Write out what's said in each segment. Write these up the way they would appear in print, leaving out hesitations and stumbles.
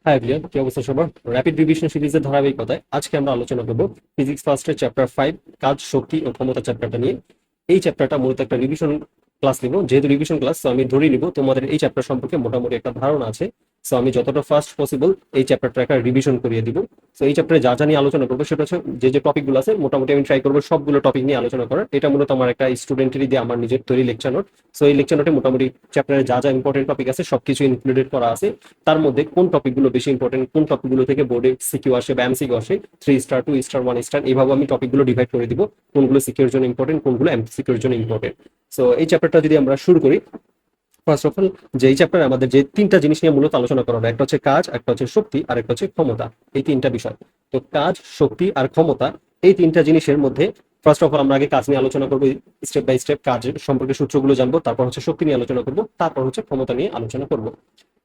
হ্যাঁ এভরিওয়ান, কি অবস্থা সবার? র্যাপিড রিভিশন সিরিজের ধারাবাহিকতায় আজকে আমরা আলোচনা করব ফিজিক্স ফার্স্টের চ্যাপ্টার 5 কাজ, শক্তি ও ক্ষমতা চ্যাপ্টারটা নিয়ে। এই চ্যাপ্টারটা মূলত একটা রিভিশন ক্লাস নিব, যেহেতু রিভিশন ক্লাস, তো আমি ধরে নিব তোমাদের এই চ্যাপ্টার সম্পর্কে মোটামুটি একটা ধারণা আছে। সো আমি যতটা ফাস্ট পসিবল এই চ্যাপ্টারটা একটা রিভিশন করিয়ে দিব। সো এই চ্যাপ্টারে যা যা নিয়ে আলোচনা করবো সেটা হচ্ছে যে টপিকগুলো আছে মোটামুটি আমি ট্রাই করবো সবগুলো টপিক নিয়ে আলোচনা করার। এটা মূলত আমার একটা স্টুডেন্টেরই দিয়ে আমার নিজের তৈরি লেকচার নোট। সো এই লেকচার নোটে মোটামুটি চ্যাপ্টারে যা যা ইম্পর্টেন্ট টপিক আছে সবকিছু ইনক্লুডেড করা আছে। তার মধ্যে কোন টপিকগুলো বেশি ইম্পর্টেন্ট, কোন টপিকগুলো থেকে বোর্ডে সিকিউ আসে বা এমসিকিউ আসে, 3 স্টার, 2 স্টার, 1 স্টার, এইভাবে আমি টপিকগুলো ডিভাইড করে দিব, কোনগুলো সিকিউর জন্য ইম্পর্টেন্ট, কোনগুলো এমসিকিউর জন্য ইম্পর্টেন্ট। সো এই চ্যাপ্টারটা যদি আমরা শুরু করি, ফার্স্ট অফ অল যে এই চ্যাপ্টারে আমাদের যে তিনটা জিনিস নিয়ে মূলত আলোচনা করা হবে, একটা হচ্ছে কাজ, একটা হচ্ছে শক্তি, আর একটা হচ্ছে ক্ষমতা। এই তিনটা বিষয়। তো কাজ, শক্তি আর ক্ষমতা, এই তিনটা জিনিসের মধ্যে ফার্স্ট অফ অল আমরা আগে কাজ নিয়ে আলোচনা করবো, স্টেপ বাই স্টেপ কাজের সম্পর্কে সূত্রগুলো জানবো, তারপর হচ্ছে শক্তি নিয়ে আলোচনা করবো, তারপর হচ্ছে ক্ষমতা নিয়ে আলোচনা করবো।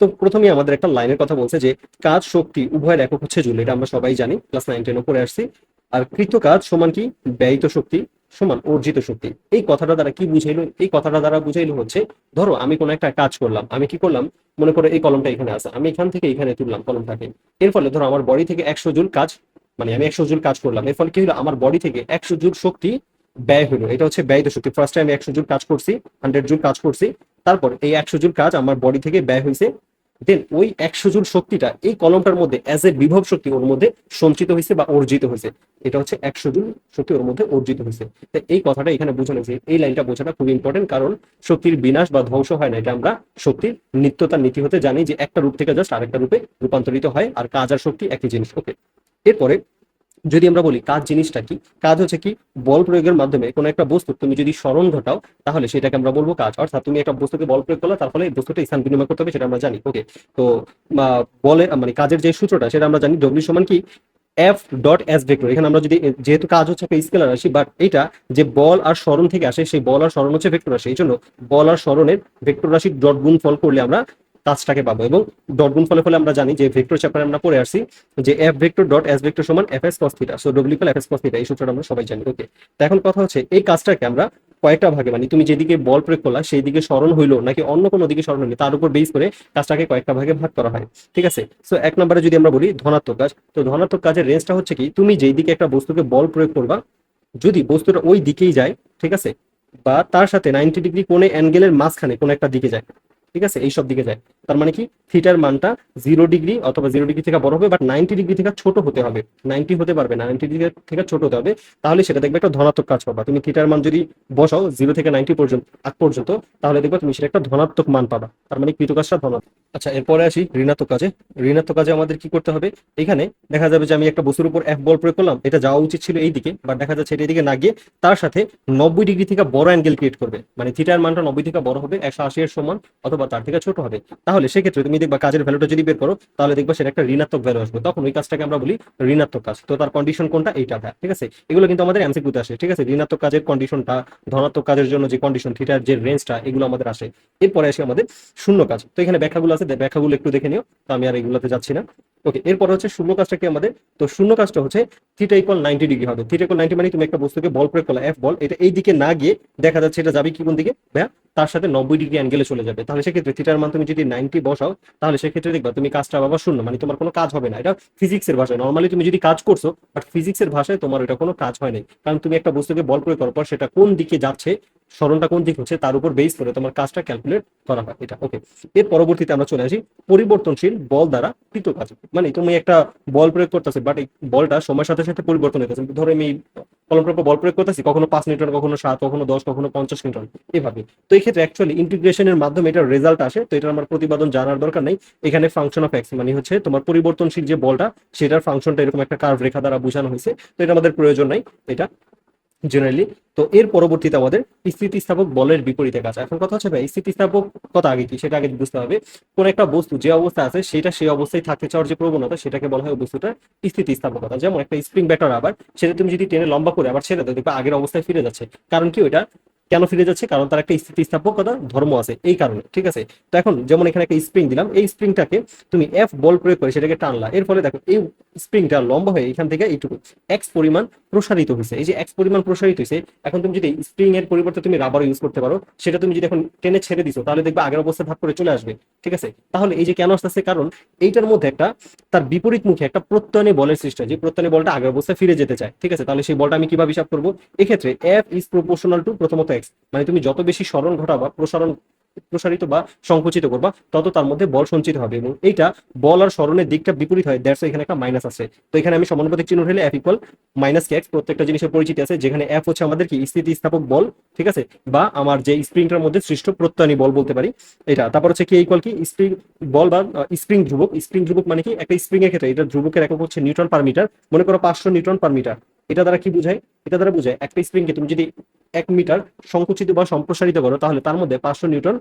তো প্রথমেই আমাদের একটা লাইনের কথা বলছে যে কাজ শক্তি উভয়ের একক হচ্ছে জুল। এটা আমরা সবাই জানি, ক্লাস 9-10 পড়ে আসছি। আর কৃত কাজ সমান কি? ব্যয়িত শক্তি সমান অর্জিত শক্তি। এই কথাটা দ্বারা কি বুঝাইলো? এই কথাটা দ্বারা বুঝাইলো হচ্ছে, ধরো আমি কোনো একটা কাজ করলাম, আমি কি করলাম, মনে করো এই কলমটা এখানে আছে, আমি এখান থেকে এখানে তুললাম কলমটাকে। এর ফলে ধরো আমার বডি থেকে 100 জুল কাজ, মানে আমি 100 জুল কাজ করলাম, এর ফলে কি হলো, আমার বডি থেকে 100 জুল শক্তি ব্যয় হলো। এটা হচ্ছে ব্যয়িত শক্তি। ফার্স্টে আমি 100 জুল কাজ করছি, 100 জুল কাজ করছি, তারপর এই 100 জুল কাজ আমার বডি থেকে ব্যয় হয়েছে। দেন ওই 100 জুল শক্তিটা এই কলমটার মধ্যে অ্যাজ এ বিভব শক্তি ওর মধ্যে সঞ্চিত হয়েছে বা অর্জিত হয়েছে। এটা হচ্ছে 100 জুল শক্তি ওর মধ্যে অর্জিত হয়েছে। তো এই কথাটা এখানে বোঝানো হয়েছে, এই লাইনটা বোঝাটা খুব ইম্পর্টেন্ট, কারণ শক্তির বিনাশ বা ধ্বংস হয় না, এটা আমরা শক্তির নিত্যতার নীতি হতে জানি, যে একটা রূপ থেকে জাস্ট আরেকটা রূপে রূপান্তরিত হয়, আর কাজ আর শক্তি একই জিনিস। ওকে, এরপরে যদি আমরা বলি কাজ জিনিসটা কি, কাজ হচ্ছে কি, বল প্রয়োগের মাধ্যমে কোনো একটা বস্তু তুমি যদি স্মরণ ঘটাও, তাহলে সেটাকে আমরা বলবো কাজ। অর্থাৎ তুমি একটা বস্তুকে বল প্রয়োগ করলে, তার ফলে এই বস্তুটা স্থান বিনিময় করতে হবে, সেটা আমরা জানি। ওকে, তো বলে মানে কাজের যে সূত্রটা সেটা আমরা জানি, ডব্লিউ সমান কি, এফ ডট এস ভেক্টর। এখানে আমরা যদি, যেহেতু কাজ হচ্ছে একটা স্কেলার রাশি, বাট এটা যে বল আর স্মরণ থেকে আসে, সেই বল আর স্মরণ হচ্ছে ভেক্টর রাশি, এই জন্য বল আর স্মরণের ভেক্টর রাশির ডট গুণ ফল করলে আমরা কাজটাকে পাবো। এবং ডট গুণ ফলে ফলে আমরা জানি যে ভেক্টর চ্যাপ্টারে আমরা পড়ে আসছি যে F vector dot S vector সমান F S cos theta. So W equal F S cos theta, এই সূত্রটা আমরা সবাই জানি। ওকে, তো এখন কথা হচ্ছে এই কাজটাকে আমরা কয়েকটা ভাগে, মানে তুমি যেদিকে বল প্রয়োগ করলা সেই দিকে স্মরণ হইলো নাকি অন্য কোনো দিকে স্মরণ হইলো, তার উপর বেস করে কাজটাকে কয়েকটা ভাগে ভাগ করা হয়। ঠিক আছে, সো এক নম্বরে যদি আমরা বলি ধনাত্মক কাজ, তো ধনাত্মক কাজের রেঞ্জটা হচ্ছে কি, তুমি যেই দিকে একটা বস্তুকে বল প্রয়োগ করবা, যদি বস্তুটা ওই দিকেই যায়, ঠিক আছে, বা তার সাথে 90 ডিগ্রি কোণে অ্যাঙ্গেলের মাঝখানে কোন একটা দিকে যায়, ঠিক আছে, এইসব দিকে যায়, তার মানে কি থিটার মানটা 0 ডিগ্রি অথবা 0 ডিগ্রি থেকে বড় হবে, বাট 90 ডিগ্রি থেকে ছোট হতে হবে। 90 হতে পারবে না, 90 ডিগ্রি থেকে ছোট হতে হবে, তাহলে সেটা দেখবে একটা ধনাত্মক কাজ পাবা। তুমি থিটার মান যদি বসাও 0 থেকে 90 পর্যন্ত আগ পর্যন্ত, তাহলে দেখবে তুমি সেটা একটা ধনাত্মক মান পাবা, তার মানে কৃত কাজটা ধনাত্মক। আচ্ছা, এরপরে আসি ঋণাত্মক কাজে। ঋণাত্মক কাজে আমাদের কি করতে হবে? এখানে দেখা যাবে যে আমি একটা বস্তুর উপর এফ বল প্রয়োগ করলাম, এটা যাওয়া উচিত ছিল এই দিকে, বাট দেখা যাচ্ছে এটা এদিকে না গিয়ে তার সাথে 90 ডিগ্রি থেকে বড় অ্যাঙ্গেল ক্রিয়েট করবে, মানে থিটার মানটা 90 থেকে বড় হবে, 180 এর সমান অথবা তার থেকে ছোট হবে। তাহলে সেক্ষেত্রে তুমি দেখবা কাজের ভ্যালুটা যদি বের করো, তাহলে দেখবা সেটা একটা ঋণাত্মক ভ্যালু আসবে, তখন ওই কাজটাকে আমরা বলি ঋণাত্মক কাজ। তো তার কন্ডিশন কোনটা? এইটা ভাই, ঠিক আছে, এগুলো কিন্তু আমাদের এমসিকিউতে আসে। ঠিক আছে, ঋণাত্মক কাজের কন্ডিশনটা, ধনাত্মক কাজের জন্য যে কন্ডিশন, থিটার যে রেঞ্জটা, এগুলো আমাদের আসে। এরপরে আসে আমাদের শূন্য কাজ। তো এখানে ব্যাখ্যাগুলো আছে, ব্যাখ্যাগুলো একটু দেখে নিও, তো আমি আর এগুলোতে যাচ্ছি না। ওকে, এরপর হচ্ছে শূন্য কাজটা কি আমাদের? তো শূন্য কাজটা হচ্ছে থিটা ইকুয়াল 90 ডিগ্রি হবে। থিটা ইকুয়াল 90 মানে তুমি একটা বস্তুকে বল প্রয়োগ করলে, এফ বল, এটা এই দিকে না গিয়ে দেখা যাচ্ছে এটা যাবে কি কোন দিকে ভাইয়া, তার সাথে 90 ডিগ্রি অ্যাঙ্গেলে চলে যাবে। তাহলে সেক্ষেত্রে থিটার মান তুমি যদি 90 বসাও, তাহলে সেক্ষেত্রে দেখবা তুমি কাজটা বাবা শূন্য, মানে তোমার কোনো কাজ হবে না। এটা ফিজিক্সের ভাষায় নর্মালি তুমি যদি কাজ করছো, বাট ফিজিক্সের ভাষায় তোমার এটা কোনো কাজ হয় নাই, কারণ তুমি একটা বস্তুকে বল প্রয়োগ করার পর সেটা কোন দিকে যাচ্ছে, সরণটা কোন দিক হচ্ছে, তার উপর বেস করে তোমার কাজটা ক্যালকুলেট করা হয়। এটা ওকে। এর পরবর্তীতে আমরা চলে আসি পরিবর্তনশীল বল দ্বারা কৃত কাজ। মানে তুমি একটা বল প্রয়োগ করতেছে, বাট এই বলটা সময়ের সাথে সাথে পরিবর্তন হইতেছে। ধরো আমি কলম বল প্রয়োগ করতেছি, কখনো 5 নিউটন, কখনো 7, কখনো 10, কখনো 50 নিউটন, এভাবে। তো এই ক্ষেত্রে অ্যাকচুয়ালি ইন্টিগ্রেশনের মাধ্যমে এটার রেজাল্ট আসে, তো এটার আমার প্রতিপাদন জানার দরকার নেই। এখানে ফাংশন অফ এক্স মানে হচ্ছে তোমার পরিবর্তনশীল যে বলটা, সেটার ফাংশনটা এরকম একটা কার্ভ রেখা দ্বারা বোঝানো হয়েছে, তো এটা আমাদের প্রয়োজন নাই এটা জেনারেলি। তো এর পরবর্তীতে আমাদের স্থিতিস্থাপক বলের বিপরীতে কাজ। এখন কথা হচ্ছে ভাই, স্থিতিস্থাপক কথা আগে কি সেটা আগে বুঝতে হবে। কোন একটা বস্তু যে অবস্থা আছে সেটা সেই অবস্থায় থাকতে চাওয়ার যে প্রবণতা, সেটাকে বলা হয় বস্তুটা স্থিতিস্থাপকতা। যেমন একটা স্প্রিং ব্যাটার, আবার সেটা তুমি যদি টেনে লম্বা করে আবার ছেড়ে দাও, দেখবে আগের অবস্থায় ফিরে যাচ্ছে। কারণ কি? ওইটা কেন ফিরে যাচ্ছে? কারণ তার একটা স্থিতিস্থাপকতা ধর্ম আছে, এই কারণে। ঠিক আছে, তো এখন যেমন এখানে একটা স্প্রিং দিলাম, এই স্প্রিংটাকে তুমি এফ বল প্রয়োগ করে সেটাকে টানলা, এর ফলে দেখো এই স্প্রিংটা লম্বা হয়ে এখান থেকে এইটুকু এক্স পরিমাণ প্রসারিত হয়েছে। এই যে এক্স পরিমাণ প্রসারিত হয়েছে, এখন তুমি যদি স্প্রিং এর পরিবর্তে তুমি রাবার ইউজ করতে পারো, সেটা তুমি যদি এখন টেনে ছেড়ে দিছো তাহলে দেখবে আগের অবস্থা ধাপ করে চলে আসবে। ঠিক আছে, তাহলে এই যে কেন আসতেছে, কারণ এইটার মধ্যে একটা তার বিপরীত মুখে একটা প্রত্যয়নী বলের সৃষ্টি হয়, যে প্রত্যয়নী বলটা আগের অবস্থায় ফিরে যেতে চায়। ঠিক আছে, তাহলে সেই বলটা আমি কিভাবে হিসাব করবো? এক্ষেত্রে এফ ইজ প্রপোর্শনাল টু প্রথমত এক্স, মানে তুমি যত বেশি স্মরণ ঘটাবা, প্রসারিত বা সংকুচিত করবা, তত তার মধ্যে বল সঞ্চিত হবে, এবং এইটা বল আর স্মরণের দিকটা বিপরীত হয়, দ্যাটস এখানে একটা মাইনাস আছে। তো এখানে আমি সমানুপাতিক চিহ্ন হলে এফ ইকুয়াল মাইনাস কে এক্স, প্রত্যেকটা জিনিসের পরিচিতি আছে, যেখানে এফ হচ্ছে আমাদের কি স্থিতিস্থাপক বল। ঠিক আছে, বা আমার যে স্প্রিংটার মধ্যে সৃষ্ট প্রত্যয়নী বল বলতে পারি এটা। তারপর হচ্ছে কে ইকুয়াল কি স্প্রিং বল বা স্প্রিং ধ্রুবক। স্প্রিং ধ্রুবক মানে কি, একটা স্প্রিং এর ক্ষেত্রে এটা ধ্রুবকের একক হচ্ছে নিউটন পার মিটার। মনে করো 500 নিউটন পার মিটার। এটা দ্বারা কি বোঝায়? এটা দ্বারা বোঝায় একটা স্প্রিংকে তুমি যদি 1 মিটার সংকুচিত বা সম্প্রসারিত করো, তাহলে তার মধ্যে 500 নিউটন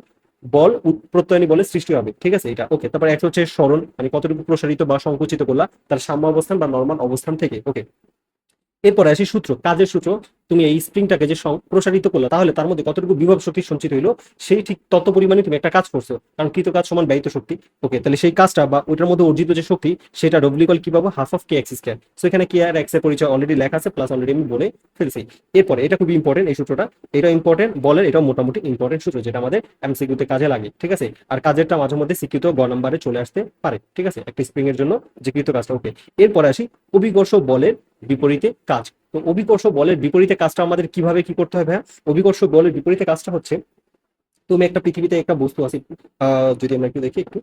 বল প্রত্যয়নী বলের সৃষ্টি হবে। ঠিক আছে, এটা ওকে। তারপর একটা হচ্ছে স্মরণ, মানে কতটুকু প্রসারিত বা সংকুচিত করলা তার সাম্য অবস্থান বা নর্মাল অবস্থান থেকে। ওকে, এরপরে আসি সূত্র, কাজের সূত্র। তুমি এই স্প্রিংটাকে যে প্রসারিত করলো, তাহলে তার মধ্যে কতটুকু বিভব শক্তি সঞ্চিত হইলো, সেই ঠিক তত পরিমাণে তুমি একটা কাজ করছো, কারণ কৃত কাজ সমান ব্যয়িত শক্তি। ওকে, তাহলে সেই কাজটা বা ওইটার মধ্যে অর্জিত যে শক্তি, সেটা ডব্লিউ ইকুয়াল কি পাবো? Half of K X square. So এখানে কে আর এক্স এর পরিচয় অলরেডি লেখা আছে, প্লাস অলরেডি আমি বলে ফেলছি। এরপরে এটা খুবই ইম্পর্টেন্ট, এই সূত্রটা, এটা ইম্পর্টেন্ট বলের, এটা মোটামুটি ইম্পর্টেন্ট সূত্র, যেটা আমাদের এমসিকিউতে কাজে লাগে। ঠিক আছে, আর কাজেরটা মাঝে মধ্যে সিকিউতে গ নাম্বারে চলে আসতে পারে। ঠিক আছে, একটা স্প্রিং এর জন্য যে কৃত কাজটা। ওকে, এরপরে আসি অভিকর্ষ বলের বিপরীতে কাজ। তো অভিকর্ষ বলের বিপরীতে কাজটা আমাদের কিভাবে কি করতে হবে? অভিকর্ষ বলের বিপরীতে কাজটা হচ্ছে, তুমি একটা পৃথিবীতে একটা বস্তু আছে, যদি আমরা একটু দেখি একটু,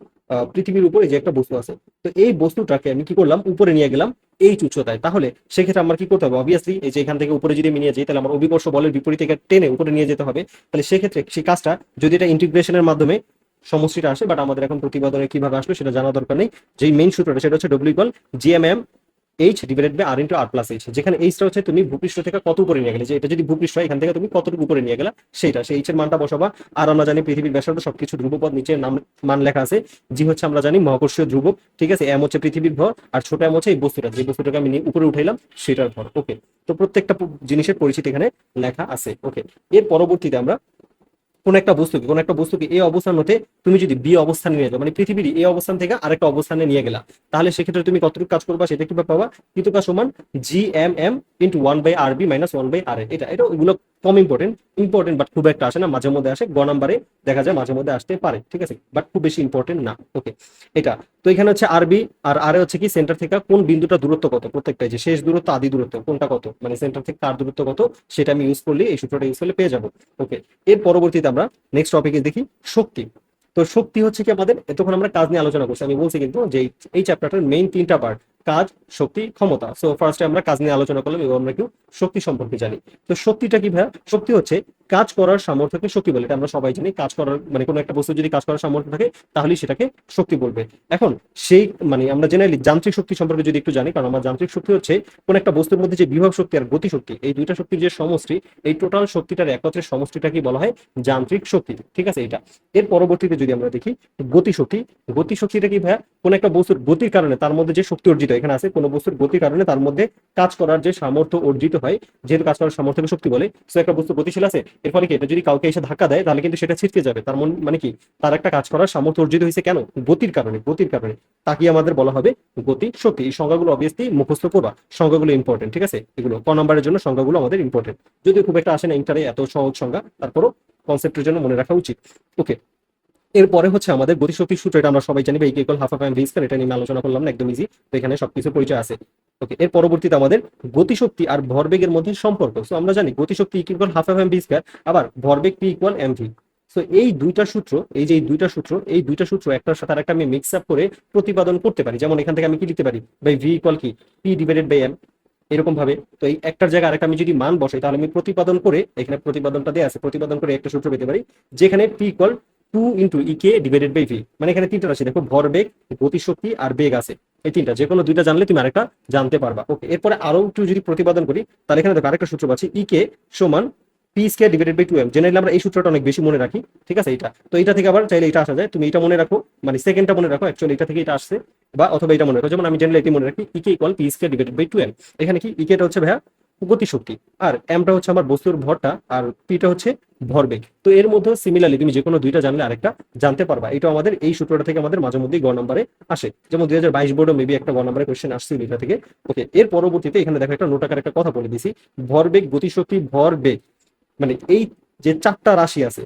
পৃথিবীর উপরে যে একটা বস্তু আছে, তো এই বস্তুটাকে আমি কি করলাম? উপরে নিয়ে গেলাম এই উচ্চতায়। তাহলে সেক্ষেত্রে আমার কি করতে হবে? অবভিয়াসলি এই যে এখান থেকে উপরে যদি আমি নিয়ে যাই, তাহলে আমার অভিকর্ষ বলের বিপরীতে টেনে উপরে নিয়ে যেতে হবে। তাহলে সেক্ষেত্রে সেই কাজটা যদি এটা ইন্টিগ্রেশনের মাধ্যমে সমষ্টিটা আসে, বাট আমাদের এখন প্রতিপাদনে কিভাবে আসলো সেটা জানা দরকার নেই। যেই মেইন সূত্রটা সেটা হচ্ছে W equal GMM H divided by R into R plus H, যেখানে এইচটা হচ্ছে তুমি ভূপৃষ্ঠ থেকে কত উপরে নিয়ে গেলে, যে এটা যদি ভূপৃষ্ঠ হয় এখান থেকে তুমি কতটুকু উপরে নিয়ে গেলা সেইটা, সেই এইচ এর মানটা বসাবা। আর আমরা জানি পৃথিবীর ব্যাসার্ধ সবকিছু ধ্রুবপদ, নিচে নাম মান লেখা আছে। জি হচ্ছে আমরা জানি মহাকর্ষীয় ধ্রুবক। ঠিক আছে, এম হচ্ছে পৃথিবীর ভর, আর ছোট এম হচ্ছে এই বস্তুটা, যে বস্তুটাকে আমি উপরে উঠাইলাম সেটার ভর। ওকে, তো প্রত্যেকটা জিনিসের পরিচিতি এখানে লেখা আছে। ওকে, এর পরবর্তীতে আমরা কোন একটা বস্তুকে এই অবস্থান হতে তুমি যদি বি অবস্থানে নিয়ে যাও, মানে পৃথিবীর এই অবস্থান থেকে আরেকটা অবস্থানে নিয়ে গেলা, তাহলে সেক্ষেত্রে তুমি কতটুকু কাজ করবা সেটা কিভাবে পাবা? কিন্তু কাজ সমান G M M into 1/RB minus 1/RA। এটা এটা এগুলো কম ইম্পর্টেন্ট বাট খুব একটা আসে না, মাঝে মধ্যে আসে, গ নাম্বারে দেখা যায় মাঝে মধ্যে আসতে পারে। ঠিক আছে, বাট খুব বেশি ইম্পর্টেন্ট না। ওকে, এটা তো এখানে হচ্ছে আরবি, আর আরে হচ্ছে কি সেন্টার থেকে কোন বিন্দুটা দূরত্ব কত, প্রত্যেকটাই যে শেষ দূরত্ব আদি দূরত্ব কোনটা কত, মানে সেন্টার থেকে তার দূরত্ব কত, সেটা আমি ইউজ করলে, এই সূত্রটা ইউজ করলে পেয়ে যাবো। ওকে, এর পরবর্তীতে আমরা নেক্সট টপিকে দেখি শক্তি। তো শক্তি হচ্ছে কি, আমাদের এতক্ষণ আমরা কাজ নিয়ে আলোচনা করছি, আমি বলছি কিন্তু যে এই চ্যাপ্টারটার মেইন 3টা পার্ট, কাজ, শক্তি, ক্ষমতা। সো ফার্স্টে আমরা কাজ নিয়ে আলোচনা করলাম এবং আমরা একটু শক্তি সম্পর্কে জানি। তো শক্তিটা কি ভাইয়া? শক্তি হচ্ছে কাজ করার সামর্থ্যকে শক্তি বলে, এটা আমরা সবাই জানি। কাজ করার মানে কোনো একটা বস্তু যদি কাজ করার সামর্থ্য থাকে, তাহলেই সেটাকে শক্তি বলবে। এখন সেই মানে আমরা জেনারেলি যান্ত্রিক শক্তি সম্পর্কে যদি একটু জানি, কারণ আমার যান্ত্রিক শক্তি হচ্ছে কোন একটা বস্তুর মধ্যে যে বিভব শক্তি আর গতি শক্তি, এই দুইটা শক্তির যে সমষ্টি, এই টোটাল শক্তিটার একত্রের সমষ্টিটা কি বলা হয়? যান্ত্রিক শক্তি। ঠিক আছে, এটা। এর পরবর্তীতে যদি আমরা দেখি গতি শক্তি, গতি শক্তিটা কি ভাইয়া? কোন একটা বস্তুর গতির কারণে তার মধ্যে যে শক্তি অর্জিত, এখানে আছে কোন বস্তুর গতির কারণে তার মধ্যে কাজ করার যে সামর্থ্য অর্জিত হয়, যেহেতু কাজ করার সামর্থ্যকে শক্তি বলে। সো একটা বস্তু গতিশীল আছে, এর ফলে কি এটা যদি কাউকে এসে ধাক্কা দেয়, তাহলে কিন্তু সেটা ছিটকে যাবে। তার মানে কি, তার একটা কাজ করার সামর্থ্য অর্জিত হয়েছে কেন? গতির কারণে, গতির কারণে। তাকে আমাদের বলা হবে গতি শক্তি। এই সংজ্ঞাগুলো অবভিয়াসলি মুখস্থ করবা, সংজ্ঞাগুলো ইম্পর্টেন্ট। ঠিক আছে, এগুলো ক নাম্বারের জন্য সংজ্ঞাগুলো আমাদের ইম্পর্টেন্ট, যদিও খুব একটা আসে না ইন্টারে এত সহজ সংজ্ঞা, তারপরও কনসেপ্টের জন্য মনে রাখা উচিত। ওকে, এরপরে হচ্ছে আমাদের গতিশক্তির সূত্র, এটা আমরা সবাই জানি, এই equal half of M V square, এটা নিয়ে আলোচনা করলাম না, একদম ইজি। তো এখানে সবকিছু পরিচয় আছে। ওকে, এর পরবর্তীতে আমাদের গতিশক্তি আর ভরবেগের মধ্যে সম্পর্ক। সো আমরা জানি গতিশক্তি equal half of M V square, আবার ভরবেগ P equal M V. So এই দুইটা সূত্র, এই দুইটা সূত্র একটার সাথে আরেকটা আমি মিক্স আপ করে প্রতিপাদন করতে পারি। যেমন এখান থেকে আমি কি লিখতে পারি? বাই ভি ইকুয়াল কি পি ডিভাইডেড বাই এম, এরকম ভাবে। তো এই একটার জায়গায় আরেকটা আমি যদি মান বসাই, তাহলে আমি প্রতিপাদন করে, এখানে প্রতিপাদনটা দেওয়া আছে, প্রতিপাদন করে একটা সূত্র পেতে পারি, যেখানে P equal 2 × divided by V. মানে এখানে তিনটা রাশি দেখো, ভরবেগ, গতিশক্তি আর বেগ আছে। এই তিনটা যে কোনো দুইটা জানলে তুমি আরেকটা জানতে পারবা। ওকে, এরপরে আরো একটু যদি প্রতিপাদন করি, তাহলে এখানে দেখো আরেকটা সূত্র পাচ্ছি, ইকে সমান P square divided by 2m। Generally আমরা এই সূত্রটা অনেক বেশি মনে রাখি। ঠিক আছে, এটা তো এটা থেকে আবার চাইলে এটা আসা যায়, তুমি এটা মনে রাখো, মানে সেকেন্ডটা মনে রাখো, অ্যাকচুয়ালি এটা থেকে এটা আসছে, বা অথবা এটা মনে রাখো। যেমন আমি জেনারেলি এটি মনে রাখি, EK equal P square divided by 2m। এখানে কি ইকেটা হচ্ছে ভাইয়া গতিশক্তি, আর এমটা হচ্ছে আমার বস্তুর ভরটা, আর পিটা হচ্ছে ভরবেগ। তো এর মধ্যে সিমিলারলি তুমি যে কোনো দুইটা জানলে আরেকটা জানতে পারবা। এটা আমাদের এই সূত্রটা থেকে আমাদের মাঝে মধ্যেই গ নম্বরে আসে, যেমন 2022 বোর্ডে মেবি একটা গ নম্বরে কোয়েশ্চেন আসছিল এটা থেকে। ওকে, এর পরবর্তীতে এখানে দেখো একটা নোট আকারে একটা কথা বলে দিছি, ভরবেগ, গতিশক্তি, ভরবেগ, মানে এই যে চারটা রাশি আছে,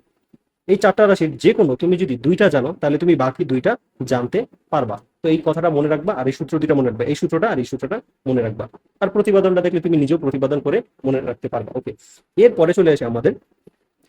এই চারটা রাশির যে কোনো তুমি যদি দুইটা জানো তাহলে তুমি বাকি দুইটা জানতে পারবা। তো এই কথাটা মনে রাখবা, আর এই সূত্র দুইটা মনে রাখবা, এই সূত্রটা আর এই সূত্রটা মনে রাখবা। আর প্রতিপাদনটা দেখলে তুমি নিজেও প্রতিপাদন করে মনে রাখতে পারবা। ওকে, এরপরে চলে আসে আমাদের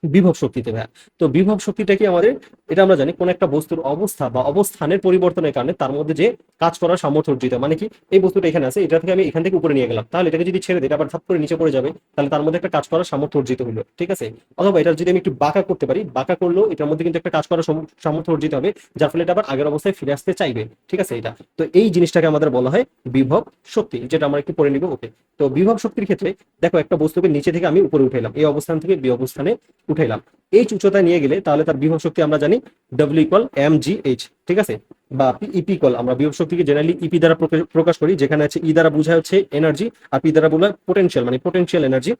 বিভব শক্তিতে ভাইয়া। তো বিভব শক্তিটা কি আমাদের, এটা আমরা জানি কোন একটা বস্তুর অবস্থা বা অবস্থানের পরিবর্তনের কারণে তার মধ্যে যে কাজ করার সামর্থ্য অর্জিত হয়। মানে কি, এই বস্তুটা এখানে আছে, এটা থেকে আমি এখান থেকে উপরে নিয়ে গেলাম, তাহলে এটাকে যদি ছেড়ে দিই এটা আবার ধাপ করে নিচে পড়ে যাবে, তাহলে তার মধ্যে একটা কাজ করার সামর্থ্য অর্জিত হলো, ঠিক আছে। অথবা এটা যদি আমি একটু বাঁকা করতে পারি, বাঁকা করলেও এটার মধ্যে কিন্তু একটা কাজ করার সামর্থ্য অর্জিত হবে, যার ফলে এটা আবার আগের অবস্থায় ফিরে আসতে চাইবে, ঠিক আছে। এটা তো এই জিনিসটাকে আমাদের বলা হয় বিভব শক্তি, যেটা আমরা একটু পড়ে নিব। ওকে, তো বিভব শক্তির ক্ষেত্রে দেখো একটা বস্তুকে নিচে থেকে আমি উপরে উঠাইলাম, এই অবস্থান থেকে বি অবস্থানে উঠাইলাম, এই উচ্চতায় নিয়ে গেলে তাহলে তার বিভব শক্তি আমরা জানি W equal M G H, ঠিক আছে। বা ইপি ইকুয়াল, আমরা বিভব শক্তিকে জেনারেলি ইপি দ্বারা প্রকাশ করি, যেখানে আছে ই দ্বারা বোঝায় হচ্ছে এনার্জি, আর পি দ্বারা বলা পোটেনশিয়াল, মানে পোটেনশিয়াল এনার্জি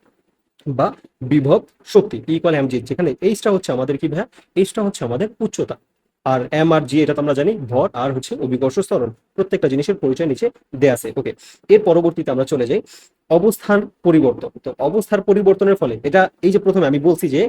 বা বিভব শক্তি, পি ইকুয়াল এম জি, যেখানে এইচটা হচ্ছে আমাদের কি ভাইয়া, এইচটা হচ্ছে আমাদের উচ্চতা, আর এম আর জি এটা তো আমরা জানি ভর, আর হচ্ছে অভিকর্ষ ত্বরণ, প্রত্যেকটা জিনিসের পরিচয় নিচে দেয়া আছে। ওকে, এর পরবর্তীতে আমরা চলে যাই অবস্থান পরিবর্তন। তো অবস্থার পরিবর্তনের ফলে এটা, এই যে প্রথমে আমি বলছি যে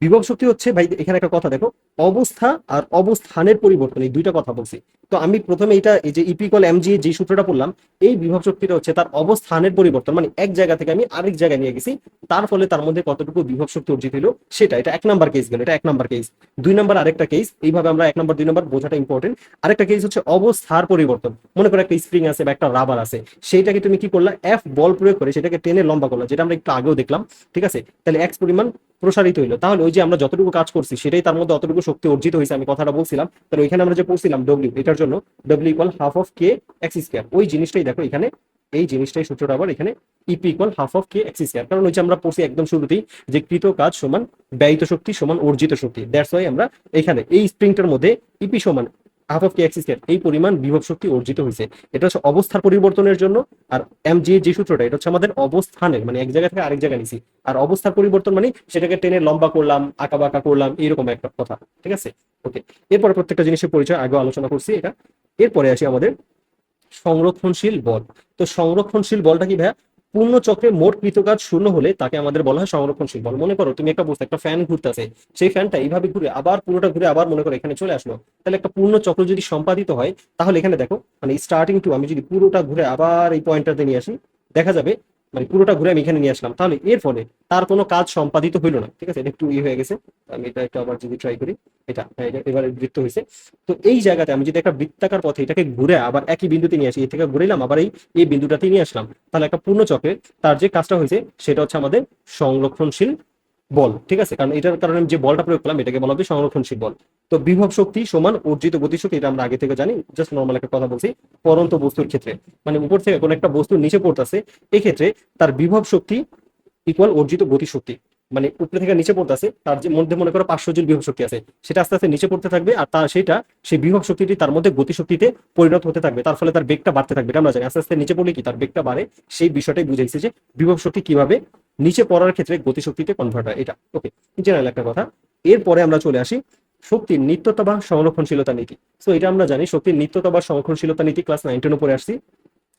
বিভব শক্তি হচ্ছে ভাই, এখানে একটা কথা দেখো, অবস্থা আর অবস্থানের পরিবর্তন, এই দুইটা কথা বলছি। তো আমি প্রথমে এটা এই যে ইপিকল এমজি যে সূত্রটা পড়লাম, এই বিভব শক্তিটা হচ্ছে তার অবস্থানের পরিবর্তন, মানে এক জায়গা থেকে আমি আরেক জায়গায় নিয়ে গেছি, তার ফলে তার মধ্যে কতটুকু বিভব শক্তি অর্জিত হলো সেটা, এটা এক নাম্বার কেস গেল, এটা এক নাম্বার কেস। দুই নাম্বার আরেকটা কেস, এইভাবে আমরা এক নাম্বার দুই নাম্বার বোঝাটা ইম্পর্টেন্ট। আরেকটা কেস হচ্ছে অবস্থার পরিবর্তন, মনে করো একটা স্প্রিং আছে বা একটা রাবার আছে, সেইটাকে তুমি কি করলা, এফ বল প্রয়োগ করে সেটাকে টেনে লম্বা করলা, যেটা আমরা একটু আগেও দেখলাম, ঠিক আছে। তাহলে এক্স পরিমাণ প্রসারিত হইলো, তাহলে ওই যে আমরা যতটুকু কাজ করছি সেটাই তার মধ্যে অতটুকু শক্তি অর্জিত হয়েছে, আমি কথাটা বলছিলাম। তাহলে ওইখানে আমরা যে পড়ছিলাম ডব্লিউ, এটার জন্য W equal half of K X square, ওই জিনিসটাই দেখো এখানে, এই জিনিসটাই সূত্রটা আবার এখানে E P equal half of K X square, কারণ ওই যে আমরা পড়ছি একদম শুরুতেই যে কৃত কাজ সমান ব্যয়িত শক্তি সমান অর্জিত শক্তি, দ্যাটস ওয়াই আমরা এখানে এই স্প্রিংটার মধ্যে ইপি সমান half of K X square এই পরিমাণ বিভব শক্তি অর্জিত হয়েছে। এটা হচ্ছে অবস্থার পরিবর্তনের জন্য, আর এম জি যে সূত্রটা এটা হচ্ছে আমাদের অবস্থানের, মানে এক জায়গা থেকে আরেক জায়গায় নিছি। আর অবস্থার পরিবর্তন মানে সেটাকে টেনে লম্বা করলাম, আঁকা বাঁকা করলাম, এইরকম একটা কথা, ঠিক আছে। ওকে, এরপরে প্রত্যেকটা জিনিসের পরিচয় আগে আলোচনা করছি এটা। এরপরে আসি আমাদের সংরক্ষণশীল বল। তো সংরক্ষণশীল বলটা কি ভাইয়া, পূর্ণ চক্রে মোট কৃতকাজ শূন্য হলে তাকে আমাদের বলা হয় সংরক্ষণশীল বল। মনে করো তুমি একটা বস্তু, একটা ফ্যান ঘুরতেছে, সেই ফ্যানটা এইভাবে ঘুরে আবার পুরোটা ঘুরে আবার মনে করো এখানে চলে আসলো, তাহলে একটা পূর্ণ চক্র যদি সম্পাদিত হয়, তাহলে এখানে দেখো মানে স্টার্টিং টু আমি যদি পুরোটা ঘুরে আবার এই পয়েন্টটাতে নিয়ে আসি, দেখা যাবে মানে পুরোটা ঘুরে আমি এখানে নিয়ে আসলাম, তাহলে এর ফলে তার কোনো কাজ সম্পাদিত হইলো না, ঠিক আছে। এটা একটু হয়ে গেছে, আমি এটা একটু আবার যদি ট্রাই করি, এটা হ্যাঁ, এটা এবারে বৃত্ত হয়েছে। তো এই জায়গাতে আমি যদি একটা বৃত্তাকার পথে এটাকে ঘুরে আবার একই বিন্দুতে নিয়ে আসি, এ থেকে ঘুরেলাম আবার এই বিন্দুটাতে নিয়ে আসলাম, তাহলে একটা পূর্ণ চক্রে তার যে কাজটা হয়েছে সেটা হচ্ছে আমাদের সংরক্ষণশীল বল, ঠিক আছে। কারণ এটার কারণে আমি যে বলটা প্রয়োগ করলাম এটাকে বলা হবে সংরক্ষণশীল বল। তো বিভব শক্তি সমান অর্জিত গতিশক্তি, এটা আমরা আগে থেকে জানি, জাস্ট নর্মাল একটা কথা বলছি। পরন্ত বস্তুর ক্ষেত্রে মানে উপর থেকে কোন একটা বস্তু নিচে পড়তেছে, এক্ষেত্রে তার বিভব শক্তি ইকুয়াল অর্জিত গতিশক্তি, মানে উপরে থেকে নিচে পড়তেছে, তার যে মধ্যে মনে করো 500 জুল বিভব শক্তি আছে, সেটা আস্তে আস্তে নিচে পড়তে থাকবে, আর তার সেটা সেই বিভব শক্তিটি তার মধ্যে গতিশক্তিতে পরিণত হতে থাকবে, তার ফলে তার বেগটা বাড়তে থাকবে। এটা আমরা জানি আস্তে আস্তে নিচে পড়লে কি তার বেগটা বাড়ে, সেই বিষয়টাই বুঝাইছে যে বিভব শক্তি কিভাবে নিচে পড়ার ক্ষেত্রে গতিশক্তিতে কনভার্ট হয়, এটা ওকে জেনারেল একটা কথা। এরপরে আমরা চলে আসি শক্তির নিত্যতা বা সংরক্ষণশীলতা নীতি। সো এটা আমরা জানি শক্তির নিত্যতা বা সংরক্ষণশীলতা নীতি ক্লাস 9-10 পড়ে আসছি,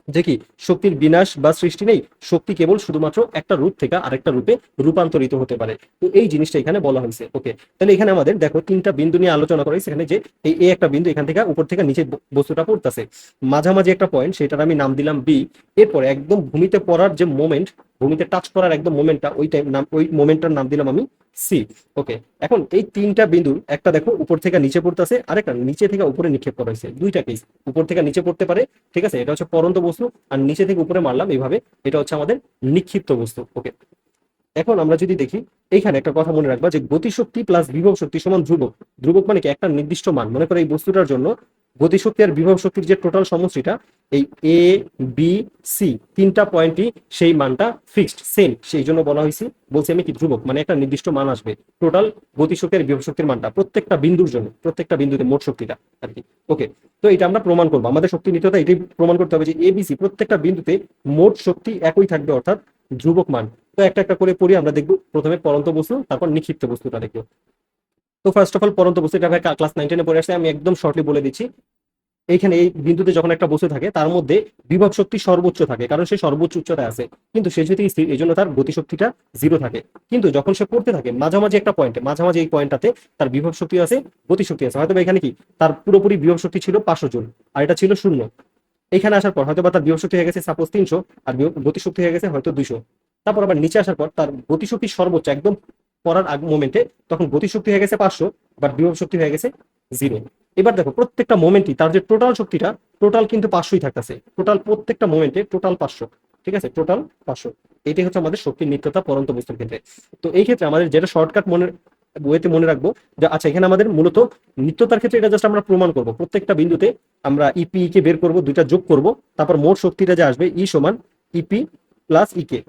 যে কি শক্তির বিনাশ বা সৃষ্টি নেই, শক্তি কেবল শুধুমাত্র একটা রূপ থেকে আরেকটা রূপে রূপান্তরিত হতে পারে। তো এই জিনিসটা এখানে বলা হয়েছে। ওকে, তাহলে এখানে আমাদের দেখো তিনটা বিন্দু নিয়ে আলোচনা করা হয়েছে এখানে, যে এই এ একটা বিন্দু, এখান থেকে উপর থেকে নিচে বস্তুটা পড়তেছে, মাঝামাঝি একটা পয়েন্ট, সেটার আমি নাম দিলাম বি। এরপরে একদম ভূমিতে পড়ার যে মোমেন্ট, ভূমিতে টাচ করার একদম মোমেন্টটা, ওই টাইম নাম, ওই মোমেন্টটার নাম দিলাম আমি সি। ওকে, এখন এই তিনটা বিন্দুর একটা দেখো উপর থেকে নিচে পড়তেছে, আরেকটা নিচে থেকে উপরে নিক্ষেপ করা হয়েছে, দুইটা কেস, উপর থেকে নিচে পড়তে পারে, ঠিক আছে, এটা হচ্ছে পরন্ত বস্তু, আর নিচে থেকে উপরে মারলাম এইভাবে, এটা হচ্ছে আমাদের নিক্ষিপ্ত বস্তু। ওকে, এখন আমরা যদি দেখি এইখানে একটা কথা মনে রাখবা যে গতিশক্তি প্লাস বিভব শক্তি সমান ধ্রুবক। ধ্রুবক মানে কি একটা নির্দিষ্ট মান, মনে করো এই বস্তুটার জন্য গতিশক্তি আর বিভব শক্তির যে টোটাল সমষ্টিটা, এই এ বি সি তিনটা পয়েন্টই সেই মানটা ফিক্সড সেম, সেই জন্য বলা হয়েছে, বলছি আমি কি ধ্রুবক, মানে একটা নির্দিষ্ট মান আসবে টোটাল গতিশক্তি আর বিভব শক্তির মানটা প্রত্যেকটা বিন্দুর জন্য, প্রত্যেকটা বিন্দুতে মোট শক্তিটা আর কি। ওকে, তো এটা আমরা প্রমাণ করবো, আমাদের শক্তি নিত্যতা এটাই প্রমাণ করতে হবে যে এবিসি প্রত্যেকটা বিন্দুতে মোট শক্তি একই থাকবে, অর্থাৎ ধ্রুবক মান। তো একটা একটা করে পড়ি, আমরা দেখবো প্রথমে পরন্ত বস্তু, তারপর নিক্ষিপ্ত বস্তুটা দেখবো। তো ফার্স্ট অফ অল পরন্ত বস্তু, এটা ভাই ক্লাস 9-10-এ পড়ে আসছে, আমি একদম শর্টলি বলে দিচ্ছি। এইখানে এই বিন্দুতে যখন একটা বস্তু থাকে তার মধ্যে বিভব শক্তি সর্বোচ্চ থাকে, কারণ সে সর্বোচ্চ উচ্চতায় আছে, কিন্তু সে যদি স্থির, এই জন্য তার গতিশক্তিটা 0 থাকে। কিন্তু যখন সে পড়তে থাকে মাঝামাঝি একটা পয়েন্টে, মাঝামাঝি এই পয়েন্টটাতে তার বিভব শক্তি আছে, গতিশক্তি আছে। হয়তো এখানে কি তার পুরোপুরি বিভব শক্তি ছিল 500 জুল, আর এটা ছিল 0। এখানে আসার পর হয়তো বা তার বিভব শক্তি হয়ে গেছে সাপোজ 300, আর গতিশক্তি হয়ে গেছে হয়তো 200। তারপর আবার নিচে আসার পর তার গতিশক্তি সর্বোচ্চ একদম পড়ার আগ মোমেন্টে, তখন গতিশক্তি হয়ে গেছে 500, বাট বিভব শক্তি হয়ে গেছে 0। এবার দেখো প্রত্যেকটা মোমেন্টই তার যে টোটাল শক্তিটা, টোটাল কিন্তু 500ই থাকতেছে, টোটাল প্রত্যেকটা মোমেন্টে টোটাল 500। ঠিক আছে, টোটাল 500। এটাই হচ্ছে আমাদের শক্তির নিত্যতা পরন্ত বস্তুর ক্ষেত্রে। তো এই ক্ষেত্রে আমাদের যেটা শর্টকাট বইতে মনে রাখবো যে আচ্ছা, এখানে আমাদের মূলত নিত্যতার ক্ষেত্রে এটা জাস্ট আমরা প্রমাণ করব, প্রত্যেকটা বিন্দুতে আমরা ইপি কে বের করব, দুইটা যোগ করব, তারপর মোট শক্তিটা যে আসবে ই সমান ইপি প্লাস ইকে।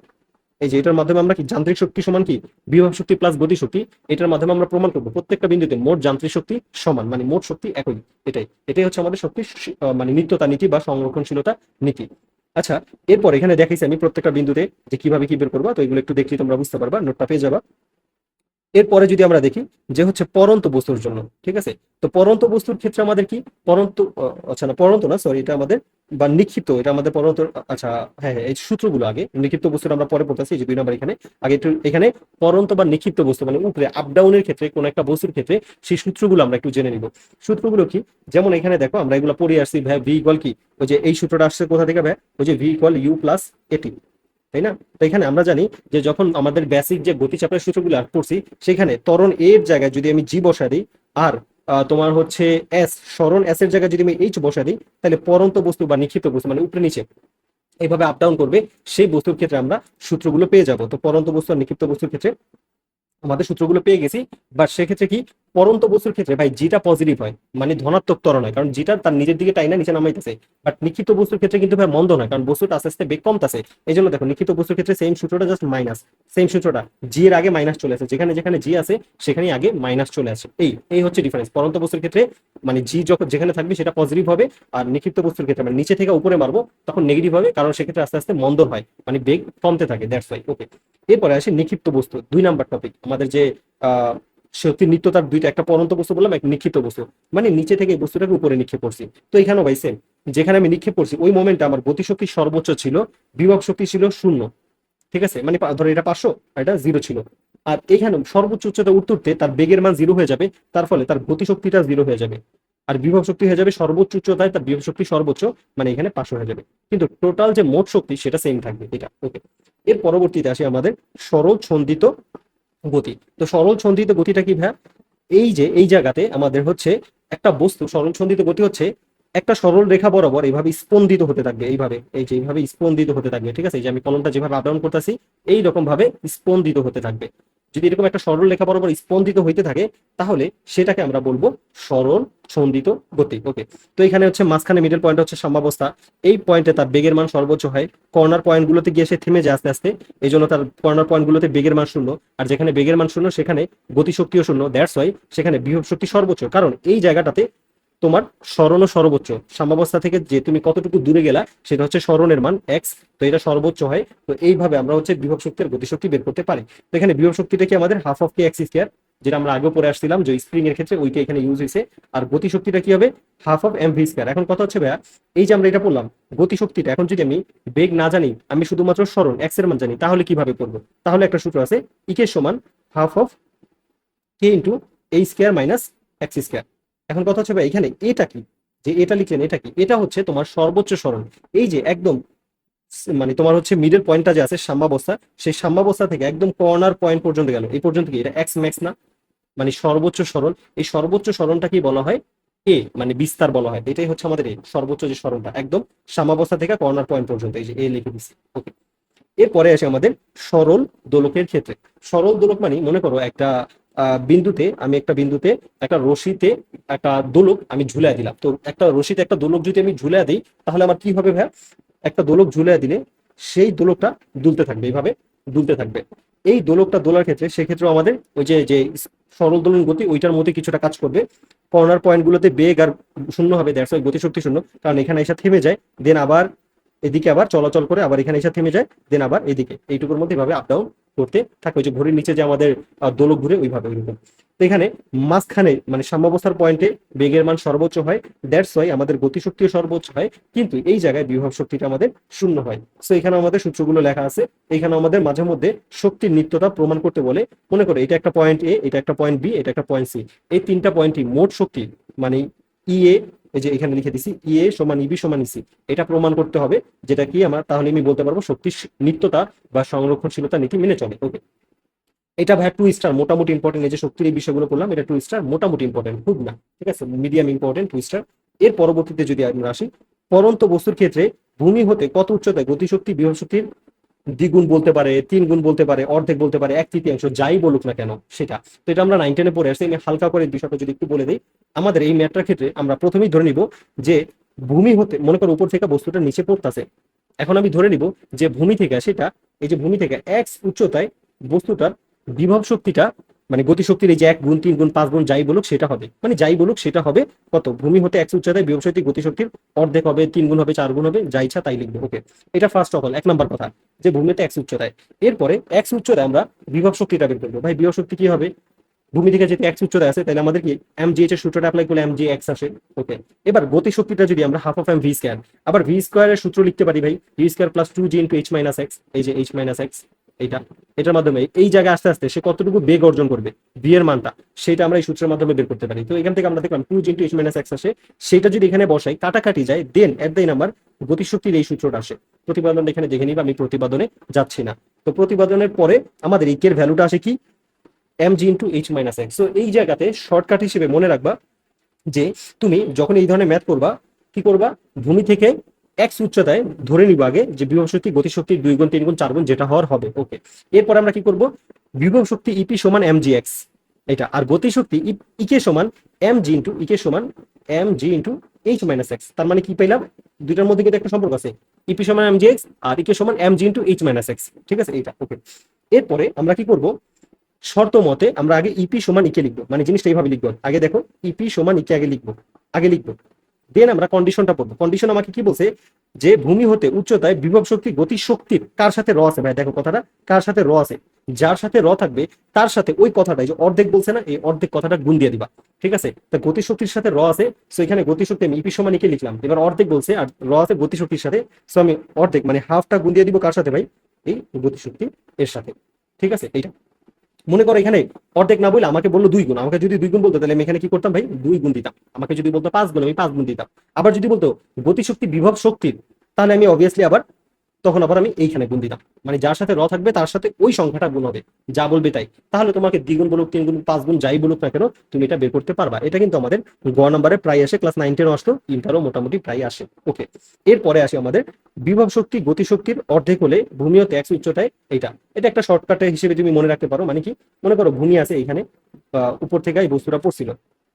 এই যে এটার মাধ্যমে আমরা কি যান্ত্রিক শক্তি সমান কি বিভব শক্তি প্লাস গতি শক্তি, এটার মাধ্যমে আমরা প্রমাণ করবো প্রত্যেকটা বিন্দুতে মোট যান্ত্রিক শক্তি সমান, মানে মোট শক্তি একই। এটাই হচ্ছে আমাদের শক্তি মানে নিত্যতা নীতি বা সংরক্ষণশীলতা নীতি। আচ্ছা, এরপর এখানে দেখাইছি আমি প্রত্যেকটা বিন্দুতে যে কিভাবে কি বের করবো, তো এগুলো একটু দেখলে তোমরা বুঝতে পারবা, নোটটা পেয়ে যাবা। এরপরে যদি আমরা দেখি যে হচ্ছে পরন্ত বস্তুর জন্য, ঠিক আছে, তো পরন্ত বস্তুর ক্ষেত্রে আমাদের কি পরন্ত, আচ্ছা না পরন্ত না, সরি, এটা আমাদের বা নিক্ষিপ্ত, এটা আমাদের পরন্ত। আচ্ছা, হ্যাঁ হ্যাঁ, এই সূত্রগুলো আগে, নিক্ষিপ্ত বস্তুটা আমরা পরে পড়তেছি, যে 2 নম্বর এখানে। আগে একটু এখানে পরন্ত বা নিক্ষিপ্ত বস্তু মানে উপরে আপ ডাউনের ক্ষেত্রে কোন একটা বস্তুর ক্ষেত্রে সেই সূত্রগুলো আমরা একটু জেনে নিব। সূত্রগুলো কি, যেমন এখানে দেখো আমরা এগুলো পড়ে আসছি ভাই, ভি ইকুয়াল কি, ওই যে এই সূত্রটা আসছে কোথা থেকে ভাই, ওই যে ভি ইকুয়াল ইউ প্লাস এটি, তাই না? তো এখানে আমরা জানি যে যখন আমাদের বেসিক যে গতিচাপের সূত্রগুলো পড়ছি, সেখানে ত্বরণ এর জায়গায় যদি আমি জি বসা দিই, আর তোমার হচ্ছে এস, সরণ এস এর জায়গায় যদি আমি এইচ বসা দিই, তাহলে পরন্ত বস্তু বা নিক্ষিপ্ত বস্তু মানে উপরে নিচে এইভাবে আপ ডাউন করবে, সেই বস্তুর ক্ষেত্রে আমরা সূত্রগুলো পেয়ে যাব। তো পরন্ত বস্তু আর নিক্ষিপ্ত বস্তুর ক্ষেত্রে আমাদের সূত্রগুলো পেয়ে গেছি। বাট সেক্ষেত্রে কি পরন্ত বস্তুর ক্ষেত্রে ভাই জিটা পজিটিভ হয়, মানে ধনাত্মক ত্বরণ হয়, কারণ জিটা তার নিজের দিকে টাইনা নিচে নামাইতেছে। বাট নিক্ষিপ্ত বস্তুর ক্ষেত্রে কিন্তু ভাই মন্দ নয়, কারণ বস্তুটা আস্তে আস্তে বেগ কমতেছে। এই জন্য দেখো নিক্ষিপ্ত বস্তুর ক্ষেত্রে সেম সূত্রটা, জাস্ট মাইনাস, সেম সূত্রটা, জি এর আগে মাইনাস চলে আসে, যেখানে যেখানে জি আছে সেখানেই আগে মাইনাস চলে আসে। এই হচ্ছে ডিফারেন্স। পরন্ত বস্তুর ক্ষেত্রে মানে জি যখন যেখানে থাকবে সেটা পজিটিভ হবে, আর নিক্ষিপ্ত বস্তুর ক্ষেত্রে মানে নিচে থেকে উপরে মারবো তখন নেগেটিভ হবে, কারণ সেক্ষেত্রে আস্তে আস্তে মন্দন হয়, মানে বেগ কমতে থাকে, দ্যাটস ওয়াই। ওকে, এরপরে আসে নিক্ষিপ্ত বস্তু, 2 নাম্বার টপিক আমাদের যে শক্তির নিত্যতার দুইটা, একটা পরন্ত বস্তু বললাম, এক নিক্ষিপ্ত বস্তু, মানে নিচে থেকে এই বস্তুটাকে উপরে নিক্ষেপ করছি। তো এখানেও ভাই সেম, যেখানে আমি নিক্ষেপ করছি ওই মোমেন্টে আমার গতিশক্তি সর্বোচ্চ ছিল, বিভব শক্তি ছিল 0। ঠিক আছে, মানে ধরো এটা 500 আর এটা 0 ছিল। আর এখানে সর্বোচ্চ উচ্চতা উঠতে তার বেগের মান 0 হয়ে যাবে, তার ফলে তার গতিশক্তিটা 0 হয়ে যাবে, আর বিভব শক্তি হয়ে যাবে সর্বোচ্চ উচ্চতায় তার বিভব শক্তি সর্বোচ্চ, মানে এখানে 500 হয়ে যাবে, কিন্তু টোটাল যে মোট শক্তি সেটা সেম থাকবে, এটা ওকে। এর পরবর্তীতে আসে আমাদের সরল ছন্দিত গতি। তো সরল ছন্দিত গতিটা কি ভাইয়া, এই যে এই জায়গাতে আমাদের হচ্ছে একটা বস্তু, সরল ছন্দিত গতি হচ্ছে একটা সরল রেখা বরাবর এইভাবে স্পন্দিত হতে থাকবে, এইভাবে, এই যে এইভাবে স্পন্দিত হতে থাকবে। ঠিক আছে, এই যে আমি কলমটা যেভাবে আপ ডাউন করতেছি এই রকম ভাবে স্পন্দিত হতে থাকবে। যদি এরকম একটা সরল রেখা বরাবর স্পন্দিত হইতে থাকে, তাহলে সেটাকে আমরা বলবো সরল ছন্দিত গতি। ওকে, তো এখানে হচ্ছে মাঝখানে মিডল পয়েন্ট হচ্ছে সাম্যাবস্থা, এই পয়েন্টে তার বেগের মান সর্বোচ্চ হয়, কর্নার পয়েন্ট গুলোতে গিয়ে সে থেমে যায় আস্তে আস্তে, এই জন্য তার কর্নার পয়েন্ট গুলোতে বেগের মান 0। আর যেখানে বেগের মান 0 সেখানে গতিশক্তিও 0, দ্যাটস ওয়াই সেখানে বিভব শক্তি সর্বোচ্চ, কারণ এই জায়গাটাতে তোমার সরণ ও সর্বোচ্চ, সাম্যাবস্থা থেকে যে তুমি কতটুকু দূরে গেলা সেটা হচ্ছে সরণের মান এক্স, তো এটা সর্বোচ্চ হয়। তো এইভাবে আমরা হচ্ছে বিভব শক্তি আর গতিশক্তি বের করতে পারি। তো এখানে বিভব শক্তিটা কি আমাদের half of K X square, যেটা আমরা আগেও পড়ে আসছিলাম যে স্প্রিং এর ক্ষেত্রে ওইটা এখানে ইউজ হয়েছে। আর গতিশক্তিটা কি হবে half of M V square. এখন কথা হচ্ছে ভাইয়া, এই যে আমরা এটা পড়লাম গতিশক্তিটা, এখন যদি আমি বেগ না জানি, আমি শুধুমাত্র সরণ এক্স এর মান জানি, তাহলে কিভাবে করবো? তাহলে একটা সূত্র আছে, ইকে সমান হাফ অফ কে ইন্টু এই স্কয়ার মাইনাস এক্স স্কয়ার। এখন কথা হচ্ছে ভাই এখানে এটা কি, যে এটা লিখলেন এটা কি, এটা হচ্ছে তোমার সর্বোচ্চ সরণ। এই যে একদম মানে তোমার হচ্ছে মিডল পয়েন্টটা যে আছে সাম্যাবস্থা, সেই সাম্যাবস্থা থেকে একদম কর্নার পয়েন্ট পর্যন্ত গেল, এই পর্যন্ত কি এটা এক্স ম্যাক্স না, মানে সর্বোচ্চ সরণ। এই সর্বোচ্চ সরণটা কি বলা হয়? এ, মানে বিস্তার বলা হয়। এটাই হচ্ছে আমাদের এ সর্বোচ্চ যে সরণটা, একদম সাম্যাবস্থা থেকে কর্নার পয়েন্ট পর্যন্ত, এই যে এ লিখে দিচ্ছি। ওকে, এরপরে আসে আমাদের সরল দোলকের ক্ষেত্রে। সরল দোলক মানে মনে করো একটা বিন্দুতে, আমি একটা বিন্দুতে একটা রশিতে একটা দোলক আমি ঝুলাই দিলাম। তো একটা রশিতে একটা দোলক যদি আমি ঝুলাই দিই, তাহলে আমার কি হবে ভাই, একটা দোলক ঝুলাই দিলে সেই দোলকটা দুলতে থাকবে, এইভাবে দুলতে থাকবে। এই দোলকটা দোলার ক্ষেত্রে সেক্ষেত্রে আমাদের ওই যে যে সরল দোলন গতি ওইটার মধ্যে কিছুটা কাজ করবে। কর্নার পয়েন্ট গুলোতে বেগ আর শূন্য হবে, দ্যাটস ওয়াই গতিশক্তি শূন্য, কারণ এখানে এসে থেমে যায়, দেন আবার এদিকে আবার চলাচল করে আবার এখানে এসে থেমে যায়, দেন আবার এদিকে এইটুকুর মধ্যে এভাবে আপ ডাউন করতে থাকে। ওই যে ঘড়ির নিচে যে আমাদের দোলক ঘুরে ওইভাবে ওইরকম। তো এখানে মাঝখানে মানে সাম্যাবস্থার পয়েন্টে বেগের মান সর্বোচ্চ হয়, দ্যাটস ওয়াই আমাদের গতিশক্তিও সর্বোচ্চ হয়, কিন্তু এই জায়গায় বিভব শক্তিটা আমাদের শূন্য হয়। সো এখানে আমাদের সূত্রগুলো লেখা আছে, এখানে আমাদের মাঝে মধ্যে শক্তির নিত্যতা প্রমাণ করতে বলে। মনে করো এটা একটা পয়েন্ট এ, এটা একটা পয়েন্ট বি, এটা একটা পয়েন্ট সি, এই তিনটা পয়েন্টই মোট শক্তি মানে ইএ, এই যে এখানে লিখে দিছি ইএ সমান ইবি সমান ইসি, এটা প্রমাণ করতে হবে। যেটা কি আমার, তাহলে আমি বলতে পারবো শক্তির নিত্যতা বা সংরক্ষণশীলতা নীতি মেনে চলে। ওকে, এটা ভাই 2 স্টার, মোটামুটি ইম্পর্টেন্ট। এই যে শক্তির এই বিষয়গুলো করলাম, এটা 2 স্টার, মোটামুটি ইম্পর্টেন্ট, খুব না, ঠিক আছে, মিডিয়াম ইম্পর্টেন্ট, 2 স্টার। এর পরবর্তীতে যদি আমরা আসি, পরন্ত বস্তুর ক্ষেত্রে ভূমি হতে কত উচ্চতায় গতিশক্তি বিভব শক্তির দ্বিগুণ বলতে পারে, 3 গুণ বলতে পারে, অর্ধেক বলতে পারে, 1/3, যাই বলুক না কেন সেটা। তো এটা আমরা 9-10-এ পড়ে আসছি। আমি হালকা করে বিষয়টা যদি একটু বলে দিই, আমাদের এই ম্যাটটার ক্ষেত্রে আমরা প্রথমেই ধরে নিব যে ভূমি হতে, মনে করো উপর থেকে বস্তুটা নিচে পড়তেছে, এখন আমি ধরে নিব যে ভূমি থেকে সেটা, এই যে ভূমি থেকে এক্স উচ্চতায় বস্তুটার বিভব শক্তিটা মানে গতিশক্তির এই যে 1 গুণ 3 গুণ 5 গুণ যাই বলুক সেটা হবে, মানে যাই বলুক সেটা হবে কত, ভূমি হতে এক্স উচ্চতায় বিভব শক্তি গতিশক্তির অর্ধেক হবে, 3 গুণ হবে, 4 গুণ হবে, যা ইচ্ছা তাই লিখবে। ওকে, এটা ফার্স্ট অফ অল 1 নাম্বার কথা, যে ভূমিতে এক্স উচ্চতায়। এরপরে এক্স উচ্চতায় আমরা বিভব শক্তিটা বের করবো। ভাই বিভব শক্তি কি হবে, ভূমি থেকে যদি এক্স উচ্চতায় আছে তাহলে আমাদের কি এমজিএইচ এর সূত্রটা অ্যাপ্লাই করলে এমজি এক্স আসে। ওকে, এবার গতি শক্তিটা যদি আমরা half of M V square, আবার ভি স্কয়ারের সূত্র লিখতে পারি ভাই, V square plus 2 G into H minus X, এই যে এইচ মাইনাস এক্স, এইটা, এটার মাধ্যমে এই জায়গায় আস্তে আস্তে সে কতটুকু বেগ অর্জন করবে ভি এর মানটা, সেটা আমরা এই সূত্রের মাধ্যমে বের করতে পারি। তো এখান থেকে আমরা দেখলাম 2 G into H minus x আসে, সেটা যদি এখানে বসাই কাটাকাটি যায়, দেন এট দ্য নাম্বার গতিশক্তির এই সূত্রটা আসে। প্রতিপাদনটা এখানে দেখে নিবা, আমি প্রতিপাদনে যাচ্ছি না। তো প্রতিপাদনের পরে আমাদের ইকের ভ্যালুটা আসে কি, mg into H minus x. তো এই জায়গাতে শর্টকাট হিসেবে মনে রাখবা যে তুমি যখন এই ধরনের ম্যাথ করবা, কি করবা, ভূমি থেকে এক্স উচ্চতায় ধরে নিব আগে যে বিভব শক্তি গতিশক্তির 2 গুণ 3 গুণ 4 গুণ যেটা হওয়ার হবে। ওকে, এরপর আমরা কি করব, বিভব শক্তি ইপি সমান এমজি এক্স এটা, আর গতিশক্তি ইকে সমান এমজি ইন্টু ইকে সমান MG into H minus x. তার মানে কি পেলাম, দুইটার মধ্যে কিন্তু একটা সম্পর্ক আছে, ইপি সমান এমজি এক্স আর ইকে সমান MG into H minus x, ঠিক আছে এইটা। ওকে, এরপরে আমরা কি করব, শর্ত মতে আমরা আগে ইপি সমান ইকে লিখবো, মানে জিনিসটা এইভাবে লিখবো, আগে দেখো ইপি সমান ইকে আগে লিখবো, দেন আমরা কন্ডিশনটা পড়বো। কন্ডিশন আমাকে কি বলছে, যে ভূমি হতে উচ্চতায় বিভব শক্তি গতি শক্তির কার সাথে র আছে, ভাই দেখো কথাটা কার সাথে র আছে, যার সাথে র থাকবে তার সাথে ওই কথাটাই যে অর্ধেক বলছে না, এই অর্ধেক কথাটা গুণ দিয়ে দিবা, ঠিক আছে। তা গতিশক্তির সাথে র আছে, সো এখানে গতিশক্তি আমি ইপি সমান ইকে লিখলাম, এবার অর্ধেক বলছে আর র আছে গতিশক্তির সাথে, সো আমি অর্ধেক মানে হাফটা গুণ দিয়ে দিব কার সাথে ভাই, এই গতিশক্তি এর সাথে, ঠিক আছে। এইটা মনে করো এখানে অর্ধেক না বলে আমাকে বললো 2 গুণ, আমাকে যদি 2 গুণ বলতো তাহলে আমি এখানে কি করতাম ভাই, 2 গুণ দিতাম। আমাকে যদি বলতো 5 গুণ, আমি 5 গুণ দিতাম। আবার যদি বলতো গতিশক্তি বিভব শক্তির, তাহলে আমি অবভিয়াসলি আবার তখন আবার আমি এইখানে গুণ দিতাম, মানে যার সাথে র থাকবে তার সাথে ওই সংখ্যাটা গুণ হবে, যা বলবে তাই। তাহলে তোমাকে 2 গুণ বলুক, 3 গুণ, 5 গুণ, যাই বলুক না কেন তুমি এটা বের করতে পারবা। এটা কিন্তু আমাদের গ নম্বরে প্রায় আসে, ক্লাস 9-10 আসলো, ইন্টারও মোটামুটি প্রায় আসে। ওকে, এরপরে আসে আমাদের বিভব শক্তি গতিশক্তির অর্ধেক হলে ভূমি হতে এক্স উচ্চতায়, এটা এটা একটা শর্টকাট হিসেবে তুমি মনে রাখতে পারো। মানে কি, মনে করো ভূমি আছে এইখানে, উপর থেকে এই বস্তুটা পড়ছিল,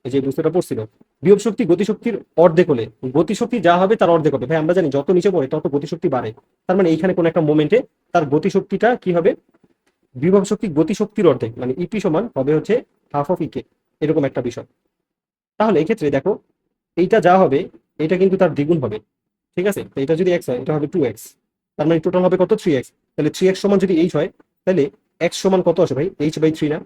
এই যে বস্তুটা পড়ছিল, বিভব শক্তি গতিশক্তির অর্ধেক হলে গতিশক্তি যা হবে তার অর্ধেক হবে। ভাই আমরা জানি যত নিচে পড়ে তত গতিশক্তি বাড়ে, তার মানে এইখানে কোন একটা মোমেন্টে তার গতিশক্তিটা কি হবে, বিভব শক্তি গতিশক্তির অর্ধেক, মানে ইপি সমান হবে হচ্ছে হাফ অফ ইকে, এরকম একটা বিষয়। তাহলে এই ক্ষেত্রে দেখো এইটা যা হবে এটা কিন্তু তার দ্বিগুণ হবে, ঠিক আছে। তো এটা যদি এক্স হয় এটা হবে 2x, তার মানে টোটাল হবে কত, 3x। তাহলে 3x সমান যদি এইচ হয় তাহলে এক্স সমান কত আসে ভাই, h/3 না,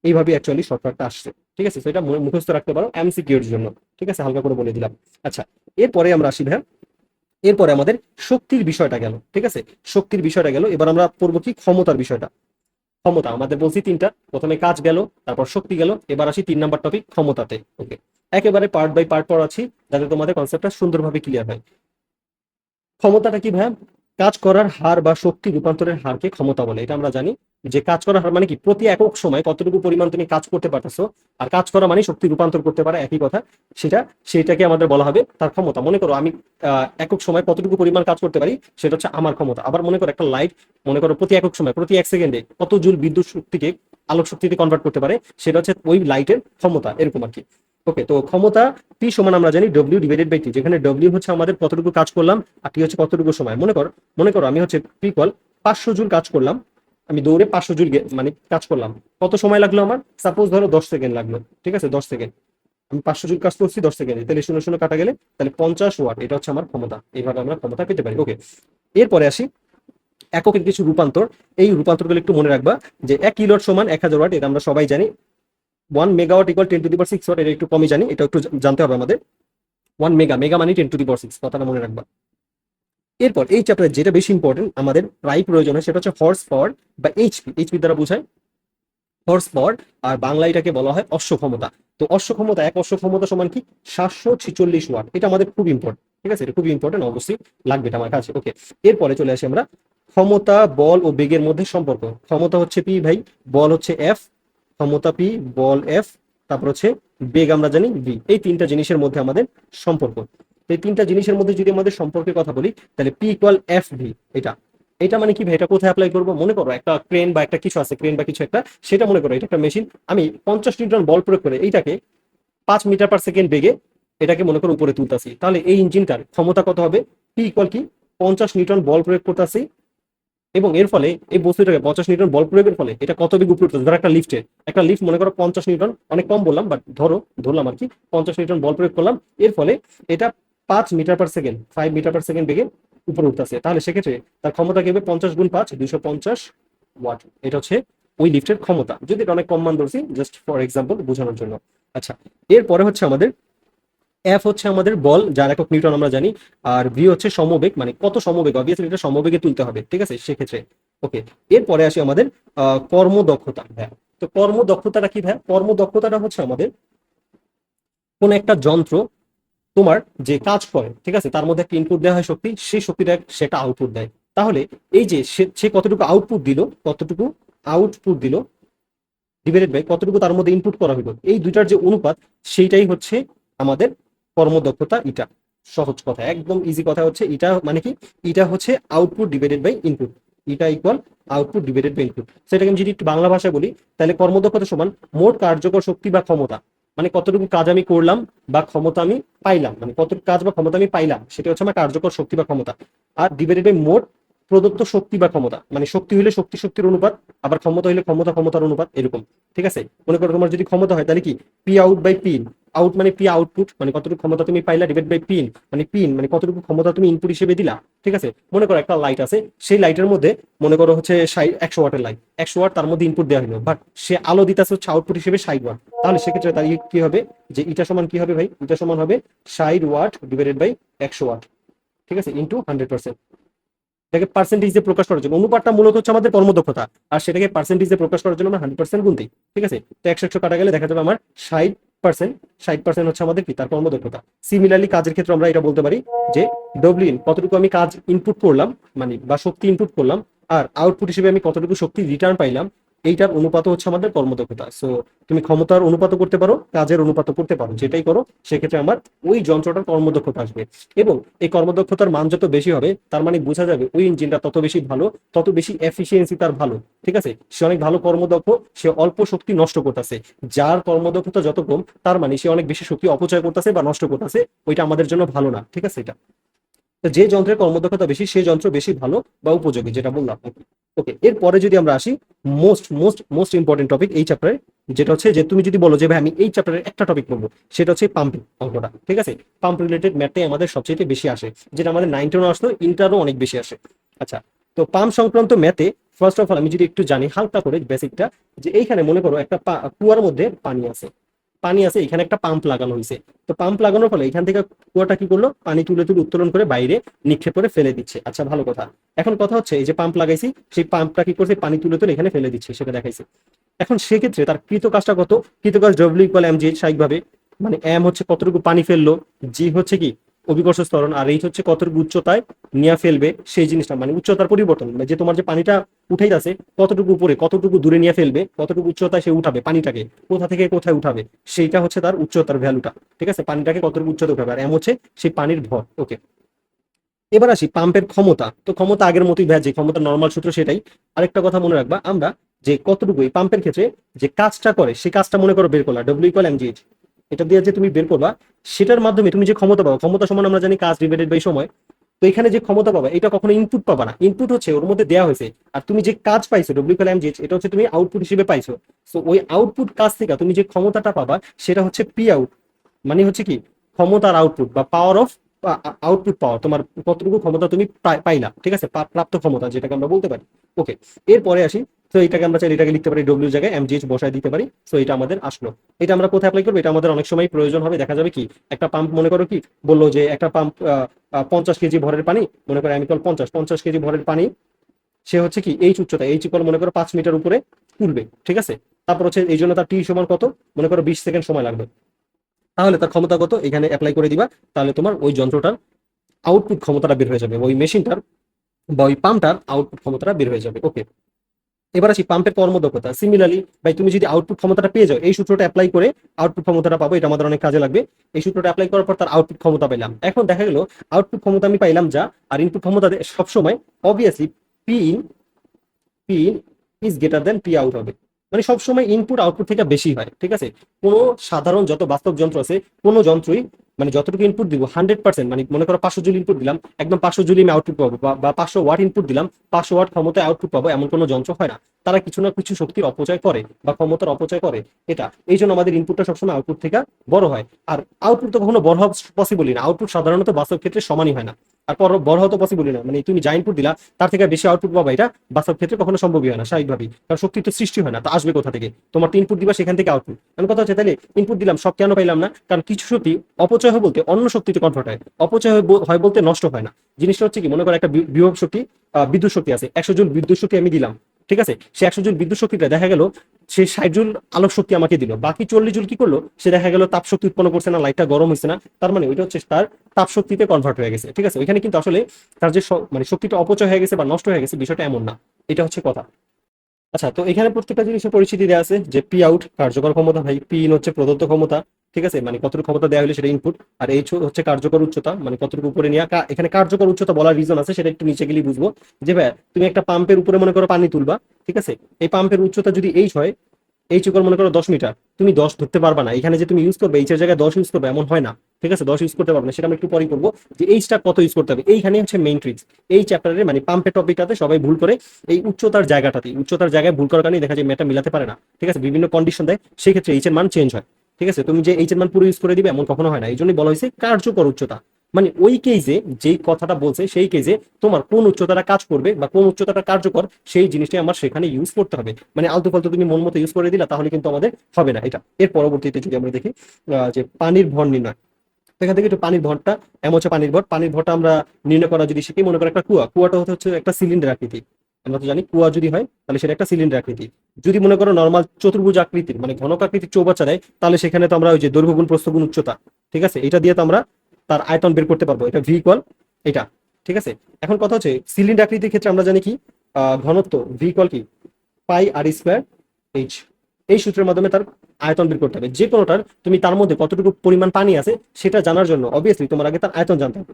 এইভাবে অ্যাকচুয়ালি শর্টকাটটা আসছে, ঠিক আছে। তো এটা মুখস্থ রাখতে পারো এমসিকিউ এর জন্য, ঠিক আছে, হালকা করে বলে দিলাম। আচ্ছা, এরপরে আমরা আসি ভাই, এরপরে আমাদের শক্তির বিষয়টা গেল, ঠিক আছে, শক্তির বিষয়টা গেল। এবার আমরা পড়বো কি, ক্ষমতার বিষয়টা। ক্ষমতা আমাদের বলছি তিনটা, প্রথমে কাজ গেল, তারপর শক্তি গেল, এবার আসি 3 নাম্বার টপিক ক্ষমতাতে। ওকে, একেবারে পার্ট বাই পার্ট পড়াচ্ছি যাতে তোমাদের কনসেপ্টটা সুন্দরভাবে ক্লিয়ার হয়। ক্ষমতাটা কি ভাই, কাজ করার হার বা শক্তি রূপান্তরের হারকে ক্ষমতা বলে। এটা আমরা জানি যে কাজ করার হার মানে কি, প্রতি একক সময় কতটুকু পরিমাণ তুমি কাজ করতে পারতেছো, আর কাজ করা মানে শক্তি রূপান্তর করতে পারে, একই কথা। সেটাকে আমাদের বলা হবে তার ক্ষমতা। মনে করো আমি একক সময় কতটুকু পরিমাণ কাজ করতে পারি, সেটা হচ্ছে আমার ক্ষমতা। আবার মনে করো একটা লাইট, মনে করো প্রতি একক সময় প্রতি 1 সেকেন্ডে কত জুল বিদ্যুৎ শক্তিকে আলোক শক্তিতে কনভার্ট করতে পারে, সেটা হচ্ছে ওই লাইটের ক্ষমতা, এরকম আর কি। ওকে, তো ক্ষমতা পি সমান আমরা জানি ডব্লিউ ডিভাইডেড বাই টি, যেখানে ডব্লিউ হচ্ছে আমাদের কতটুকু কাজ করলাম আর টি হচ্ছে কতটুকু সময়। মনে করো আমি হচ্ছে পি কল 500 জুল কাজ করলাম, আমি দৌড়ে 500 জুল মানে কাজ করলাম, কত সময় লাগলো আমার, সাপোজ ধরো 10 সেকেন্ড লাগলো, ঠিক আছে, 10 সেকেন্ড। আমি 500 জুল কাজ করছি 10 সেকেন্ডে, তাহলে 0 0 কাটা গেলে তাহলে 50 ওয়াট, এটা হচ্ছে আমার ক্ষমতা। এইভাবে আমরা ক্ষমতা পেতে পারি। ওকে, এরপরে আসি এককের কিছু রূপান্তর। এই রূপান্তরগুলো একটু মনে রাখবা, যে 1 কিলোওয়াট সমান 1000 ওয়াট, এটা আমরা সবাই জানি। 1 মেগাওয়াট ইকুয়াল 10⁶ ওয়াট, এটা একটু কমই জানি, এটা একটু জানতে হবে আমাদের। 1 মেগা, মেগা মানে 10⁶, কথাটা মনে রাখবা। এরপর এই চ্যাপ্টারে যেটা বেশি ইম্পর্টেন্ট, আমাদের প্রায় প্রয়োজন হয়, সেটা হচ্ছে হর্স পাওয়ার বা এইচপি। এইচপি দ্বারা বোঝায় হর্স পাওয়ার, আর বাংলা এটাকে বলা হয় অশ্ব ক্ষমতা। তো অশ্ব ক্ষমতা, এক অশ্ব ক্ষমতা সমান কি 746 ওয়াট। এটা আমাদের খুব ইম্পর্টেন্ট, ঠিক আছে, এটা খুবই ইম্পর্টেন্ট, অবশ্যই লাগবে এটা আমার কাছে। ওকে, এরপরে চলে আসি আমরা ক্ষমতা, বল ও বেগের মধ্যে সম্পর্ক। ক্ষমতা হচ্ছে পি ভাই, বল হচ্ছে এফ, ক্ষমতা পি, বল এফ, তারপর হচ্ছে বেগ আমরা জানি ভি। এই তিনটা জিনিসের মধ্যে আমাদের সম্পর্ক। এই তিনটা জিনিসের মধ্যে যদি আমাদের সম্পর্কের কথা বলি, তাহলে পি ইকুয়াল এফ ভি। এটা এটা মানে কি ভাই, এটা কোথায় অ্যাপ্লাই করবো? মনে করো একটা ক্রেন বা একটা কিছু আছে, ক্রেন বা কিছু একটা, সেটা মনে করো এটা একটা মেশিন। আমি 50 নিউটন বল প্রয়োগ করে এইটাকে 5 মিটার/সেকেন্ড বেগে এটাকে মনে করো উপরে তুলতেছি, তাহলে এই ইঞ্জিনটার ক্ষমতা কত হবে? পি ইকুয়াল কি 50 নিউটন বল প্রয়োগ করতেছি, এবং এর ফলে এই বস্তুটাকে 50 নিউটন বল প্রয়োগের ফলে এটা কত বেগ উপরে উঠতেছে। ধরো একটা লিফট মনে করো 50 নিউটন, অনেক কম বললাম বাট ধরলাম আর কি, 50 নিউটন বল প্রয়োগ করলাম, এর ফলে এটা 5 মিটার/সেকেন্ড বেগে উপরে উঠতেছে। তাহলে সেক্ষেত্রে তার ক্ষমতা কি হবে? 50 গুণ 5 250 ওয়াট। এটা হচ্ছে ওই লিফটের ক্ষমতা। যদি এটা অনেক কম মান ধরছি, জাস্ট ফর এক্সাম্পল বোঝানোর জন্য। আচ্ছা, এরপরে হচ্ছে আমাদের এফ হচ্ছে আমাদের বল, যার একক নিউটন আমরা জানি। আর ভি হচ্ছে সমবেগ, মানে কত সমবেগ, অবভিয়াসলি এটা সমবেগে তুলতে হবে, ঠিক আছে সেক্ষেত্রে। ওকে, এরপরে আসি আমাদের কর্মদক্ষতা। হ্যাঁ, তো কর্মদক্ষতাটা কি ভাই? কর্মদক্ষতাটা হচ্ছে আমাদের কোন একটা যন্ত্র তোমার যে কাজ করে, ঠিক আছে, তার মধ্যে একটা ইনপুট দেওয়া হয় শক্তি, সেই শক্তিটা সেটা আউটপুট দেয়। তাহলে এই যে সে কতটুকু আউটপুট দিল ডিভাইডেড বাই কতটুকু তার মধ্যে ইনপুট করা হলো, এই দুইটার যে অনুপাত, সেইটাই হচ্ছে আমাদের কর্মদক্ষতা। এটা সহজ কথা, একদম ইজি কথা হচ্ছে এটা মানে কি, এটা হচ্ছে আউটপুট ডিভাইডেড বাই ইনপুট। এটা equal output divided by input. সেটাকে আমি যদি একটু বাংলা ভাষায় বলি, তাহলে কর্মদক্ষতা সমান মোট কার্যকর শক্তি বা ক্ষমতা, মানে কতটুকু কাজ আমি করলাম বা ক্ষমতা আমি পাইলাম, মানে কতটুকু কাজ বা ক্ষমতা আমি পাইলাম, সেটা হচ্ছে আমার কার্যকর শক্তি বা ক্ষমতা। আর ডিভাইডেড বাই মোট প্রদত্ত শক্তি বা ক্ষমতা, মানে শক্তি হলে শক্তির অনুপাত, আবার ক্ষমতা হলে ক্ষমতার অনুপাত, এরকম। ঠিক আছে, মনে করো তোমার যদি ক্ষমতা হয়, তাহলে কি P out by P in. Out মানে পি আউটপুট, মানে কতটুকু ক্ষমতা তুমি পাইলা, ডিভাইড বাই পিন মানে কতটুকু ক্ষমতা তুমি ইনপুট হিসেবে দিলা। ঠিক আছে, মনে করো একটা লাইট আছে, সেই লাইটের মধ্যে মনে করো হচ্ছে 100 ওয়াটের লাইট, 100 ওয়াট তার মধ্যে ইনপুট দেওয়া হলো, বাট সে আলো দিতেছে হচ্ছে আউটপুট হিসেবে 60 ওয়াট। তাহলে সেক্ষেত্রে তার কি হবে, যে এটা সমান কি হবে ভাই, এটা সমান হবে 60 ওয়াট ডিভাইডেড বাই 100 ওয়াট, ঠিক আছে, ইন্টু 100%। এটাকে পার্সেন্টেজ দিয়ে প্রকাশ করার জন্য, অনুপাতটা মূলত হচ্ছে আমাদের কর্মদক্ষতা, আর সেটাকে পার্সেন্টেজ দিয়ে প্রকাশ করার জন্য আমরা 100% গুনতে। ঠিক আছে, তো 100 কাটা গেলে দেখা যাবে আমার 60%। 60% হচ্ছে আমাদের কি, তার কর্মদক্ষতা। সিমিলারলি কাজের ক্ষেত্রে আমরা এটা বলতে পারি যে ডব্লিউ কতটুকু আমি কাজ ইনপুট করলাম, মানে বা শক্তি ইনপুট করলাম, আর আউটপুট হিসেবে আমি কতটুকু শক্তি রিটার্ন পাইলাম, এইটার অনুপাত হচ্ছে আমাদের কর্মদক্ষতা। সো তুমি ক্ষমতার অনুপাত করতে পারো, কাজের অনুপাত করতে পারো, যেটাই করো সেক্ষেত্রে আমার ওই যন্ত্রটার কর্মদক্ষতা আসবে। এবং এই কর্মদক্ষতার মান যত বেশি হবে, তার মানে বোঝা যাবে ওই ইঞ্জিনটা তত বেশি ভালো, তত বেশি এফিসিয়েন্সি তার ভালো। ঠিক আছে, সে অনেক ভালো কর্মদক্ষ, সে অল্প শক্তি নষ্ট করতেছে। যার কর্মদক্ষতা যত কম, তার মানে সে অনেক বেশি শক্তি অপচয় করতেছে বা নষ্ট করতেছে, ওইটা আমাদের জন্য ভালো না। ঠিক আছে, এটা তো যে যন্ত্রের কর্মদক্ষতা বেশি, সেই যন্ত্র বেশি ভালো বা উপযোগী, যেটা বললাম। ওকে, এরপরে যদি আমরা আসি most most most important topic এই চ্যাপ্টারে, যেটা হচ্ছে যে তুমি যদি বলো যে ভাই আমি এই চ্যাপ্টারের একটা টপিক বলবো, সেটা হচ্ছে পাম্পিং অঙ্কটা। ঠিক আছে, পাম্প রিলেটেড ম্যাথটাই আমাদের সবচেয়ে বেশি আসে, যেটা আমাদের 9-10 আসলো, ইন্টারও অনেক বেশি আসে। আচ্ছা, তো পাম্প সংক্রান্ত ম্যাথে ফার্স্ট অফ অল আমি যদি একটু জানি হালকা করে বেসিকটা, যে এইখানে মনে করো একটা কুয়ার মধ্যে পানি আছে, এখানে একটা পাম্প লাগানো হয়েছে। তো পাম্প লাগানোর ফলে এখান থেকে কুয়াটা কি করলো, পানি তুলে তুলে উত্তোলন করে বাইরে নিক্ষেপ করে ফেলে দিচ্ছে। আচ্ছা, ভালো কথা। এখন কথা হচ্ছে এই যে পাম্প লাগাইছি, সেই পাম্পটা কি করছে, পানি তুলে তুলে এখানে ফেলে দিচ্ছে, সেটা দেখাইছে। এখন সেক্ষেত্রে তার কৃত কাজটা কত, কৃত কাজ ডব্লিউ ইকুয়াল এম জি, স্বাভাবিকভাবে, মানে এম হচ্ছে কতটুকু পানি ফেললো, জি হচ্ছে কি অভিকর্ষ ত্বরণ, আর এইচ হচ্ছে কতটুকু উচ্চতায় নিয়ে ফেলবে সেই জিনিসটা, মানে উচ্চতার পরিবর্তন, মানে যে তোমার যে পানিটা উঠাই আছে, কতটুকু উপরে কতটুকু দূরে নিয়ে ফেলবে, কতটুকু উচ্চতায় সে উঠাবে পানিটাকে, কোথা থেকে কোথায় উঠাবে, সেইটা হচ্ছে তার উচ্চতার ভ্যালুটা। ঠিক আছে, পানিটাকে কতটুকু উচ্চতা উঠাবে, আর এম হচ্ছে সেই পানির ভর। ওকে, এবার আসি পাম্পের ক্ষমতা। তো ক্ষমতা আগের মতোই ভ্যাজ, যে ক্ষমতা নর্মাল সূত্র সেটাই। আরেকটা কথা মনে রাখবা, আমরা যে কতটুকু এই পাম্পের ক্ষেত্রে যে কাজটা করে, সেই কাজটা মনে করো বের করলা, ডব্লিউ ইকুয়াল এমজিএইচ, এটা দিয়ে যে তুমি বের করবা, সেটার মাধ্যমে তুমি যে ক্ষমতা পাবো, ক্ষমতা সমান আমরা জানি কাজ ডিভাইডেড বাই সময়। তো এখানে যে ক্ষমতা পাবা, এটা কখনো ইনপুট পাবা না, ইনপুট হচ্ছে ওর মধ্যে দেওয়া হয়েছে, আর তুমি যে কাজ পাইছো ডব্লিউ ইকুয়াল এমজিএইচ, এটা হচ্ছে তুমি আউটপুট হিসেবে পাইছো। তো ওই আউটপুট কাজ থেকে তুমি যে ক্ষমতাটা পাবা, সেটা হচ্ছে পি আউট। মানে হচ্ছে কি ক্ষমতার আউটপুট বা পাওয়ার অফ আউটপুট পাওয়ার, তোমার কতটুকু ক্ষমতা তুমি পাইলা, ঠিক আছে, প্রাপ্ত ক্ষমতা যেটাকে আমরা বলতে পারি। ওকে, এরপরে আসি। তো এটাকে আমরা চাইলে এটাকে লিখতে পারি ডব্লিউ জায়গায় এমজিএইচ বসায় দিতে পারি। তো এটা আমাদের আসলো। এটা আমরা কোথায় অ্যাপ্লাই করবো? এটা আমাদের অনেক সময় প্রয়োজন হবে। দেখা যাবে কি একটা পাম্প, মনে করো কি বললো যে একটা পাম্প 50 কেজি ভরের পানি, মনে করো আমি কল 50 কেজি ভরের পানি, সে হচ্ছে কি এইচ উচ্চতা, এইচ ইকুয়াল মনে করো 5 মিটার উপরে তুলবে, ঠিক আছে। তারপর হচ্ছে এই জন্য তার টি সমান কত, মনে করো 20 সেকেন্ড সময় লাগবে। তাহলে তার ক্ষমতা কত এখানে অ্যাপ্লাই করে দিবা, তাহলে তোমার ওই যন্ত্রটার আউটপুট ক্ষমতাটা বের হয়ে যাবে, ওই মেশিনটার বা ওই পাম্পটার আউটপুট ক্ষমতাটা বের হয়ে যাবে। ওকে, এবার আসি পাম্পের কর্মদক্ষতা। সিমিলারলি ভাই তুমি যদি আউটপুট ক্ষমতাটা পেয়ে যাও, এই সূত্রটা অ্যাপ্লাই করে আউটপুট ক্ষমতাটা পাবো, এটা আমাদের অনেক কাজে লাগবে। এই সূত্রটা অ্যাপ্লাই করার পর তার আউটপুট ক্ষমতা পেলাম। এখন দেখা গেল আউটপুট ক্ষমতা আমি পাইলাম যা, আর ইনপুট ক্ষমতা সবসময় obviously P in P in is greater than P out হবে। মানে সবসময় ইনপুট আউটপুট থেকে বেশি হয়, ঠিক আছে। কোনো সাধারণ যত বাস্তব যন্ত্র আছে, কোনো যন্ত্রই মানে যতটুকু ইনপুট দিব 100%, মানে মনে করো 500 জুল ইনপুট দিলাম, একদম 500 জুল আমি আউটপুট পাবো, বা 500 ওয়াট ইনপুট দিলাম, 500 ওয়াট ক্ষমতায় আউটপুট পাবো, এমন কোনো যন্ত্র হয় না। তারা কিছু না কিছু শক্তির অপচয় করে বা ক্ষমতার অপচয় করে। এটা এই জন্য আমাদের ইনপুটটা সবসময় আউটপুট থেকে বড় হয়। আর আউটপুট তো কখনো বড় হওয়া পসিবলই না, আউটপুট সাধারণত বাস্তব ক্ষেত্রে সমানই হয় না। আর বড় হওয়া তো পসিবলই না, মানে তুমি যা ইনপুট দিলা তার থেকে বেশি আউটপুট পাবা, এটা বাস্তব ক্ষেত্রে কখনো সম্ভবই হয় না স্বাভাবিকভাবেই, কারণ শক্তি তো সৃষ্টি হয় না, তা আসবে কোথা থেকে? তোমার তো ইনপুট দিবা, সেখান থেকে আউটপুট। এমন কথা হচ্ছে তাহলে ইনপুট দিলাম, সব কেন পাইলাম না? কারণ কিছু শক্তি অপচয় হয় বলতে অন্য শক্তিতে কনভার্ট হয়, অপচয় হয় বলতে নষ্ট হয় না। জিনিসটা হচ্ছে কি, মনে করো একটা বিভব শক্তি, বিদ্যুৎ শক্তি আছে, 100 জুল বিদ্যুৎ শক্তি আমি দিলাম, ঠিক আছে। সে 100 জুল বিদ্যুৎ শক্তিটা দেখা গেল সে 60 জুল আলোক শক্তি আমাকে দিল, বাকি 40 জুল কি করলো? সে দেখা গেল তাপ শক্তি উৎপন্ন করছে না, লাইটটা গরম হয়েছে না, তার মানে ওইটা হচ্ছে তার তাপ শক্তিতে কনভার্ট হয়ে গেছে, ঠিক আছে। ওইখানে কিন্তু আসলে তার যে মানে শক্তিটা অপচয় হয়ে গেছে বা নষ্ট হয়ে গেছে, বিষয়টা এমন না। এটা হচ্ছে কথা। আচ্ছা, তো এখানে প্রত্যেকটা জিনিসের পরিচিতি দেওয়া আছে যে পি আউট কার্যকর ক্ষমতা, ভাই পি ইন হচ্ছে প্রদত্ত ক্ষমতা, ঠিক আছে, মানে কতটুকু ক্ষমতা দেওয়া হলে সেটা ইনপুট। আর এইচ হচ্ছে কার্যকর উচ্চতা, মানে কতটুকু উপরে নিয়ে এখানে কার্যকর উচ্চতা বলার রিজন আছে, সেটা একটু নিচে গেলেই বুঝবো। যে ভাই তুমি একটা পাম্পের উপরে মনে করো পানি তুলবা, ঠিক আছে। এই পাম্পের উচ্চতা যদি এইচ হয়, এইচ ইকুয়াল মনে করো 10 মিটার, তুমি 10 ধরতে পারবা না। এখানে যে তুমি ইউজ করবে এইচ এর জায়গায় 10 ইউজ করবে এমন হয় না, ঠিক আছে। 10 ইউজ করতে পারবে না, সেটা আমি একটু পরেই করবো, যে এইচটা কত ইউজ করতে হবে। এইখানে হচ্ছে মেইন ট্রিক্স। এই চ্যাপ্টারে মানে পাম্পের টপিকটাতে সবাই ভুল করে এই উচ্চতার জায়গাটাতে, উচ্চতার জায়গায় ভুল করার কারণে দেখা যায় মেটা মিলাতে পারে না, ঠিক আছে। বিভিন্ন কন্ডিশন দেয়, সেই ক্ষেত্রে এইচ এর মান চেঞ্জ হয়, ঠিক আছে। তুমি যে এইচ এর মান পুরো ইউজ করে দিবে এমন কখনো হয় না। এই জন্যই বলা হয়েছে কার্যকর উচ্চতা, মানে ওই কেজে যেই কথাটা বলছে সেই কেজে তোমার কোন উচ্চতাটা কাজ করবে বা কোন উচ্চতাটা কার্যকর, সেই জিনিসটাই আমার সেখানে ইউজ করতে হবে। মানে আলতু ফালতু তুমি মন মতো ইউজ করে দিলা, তাহলে কিন্তু আমাদের হবে না এটা। এর পরবর্তীতে যদি আমরা দেখি যে পানির ভর নির্ণয়, তো এখান থেকে একটু পানির ভরটা এমন হচ্ছে, পানির ভরটা আমরা নির্ণয় করা যদি শিখি, মনে করো একটা কুয়াটা হচ্ছে একটা সিলিন্ডার আকৃতি। আমরা তো জানি কুয়া যদি হয় তাহলে সেটা একটা সিলিন্ডার আকৃতি। যদি মনে করো নর্মাল চতুর্ভুজ আকৃতির মানে ঘনক আকৃতির চৌবাচ্চা দেয়, তাহলে সেখানে তো আমরা ওই যে দৈর্ঘ্য গুণ প্রস্থ গুণ উচ্চতা, ঠিক আছে, এটা দিয়ে তো আমরা তার আয়তন বের করতে পারবো। এটা ভি ইকুয়াল এটা, ঠিক আছে। এখন কথা হচ্ছে সিলিন্ডার আকৃতির ক্ষেত্রে আমরা জানি কি ঘনত্ব ভি ইকুয়াল কি পাই আর স্কোয়ার এইচ। এই সূত্রের মাধ্যমে তার আয়তন বের করতে হবে। যে কোনোটার তুমি তার মধ্যে কতটুকু পরিমাণ পানি আছে সেটা জানার জন্য অবভিয়াসলি তোমার আগে তার আয়তন জানতে হবে।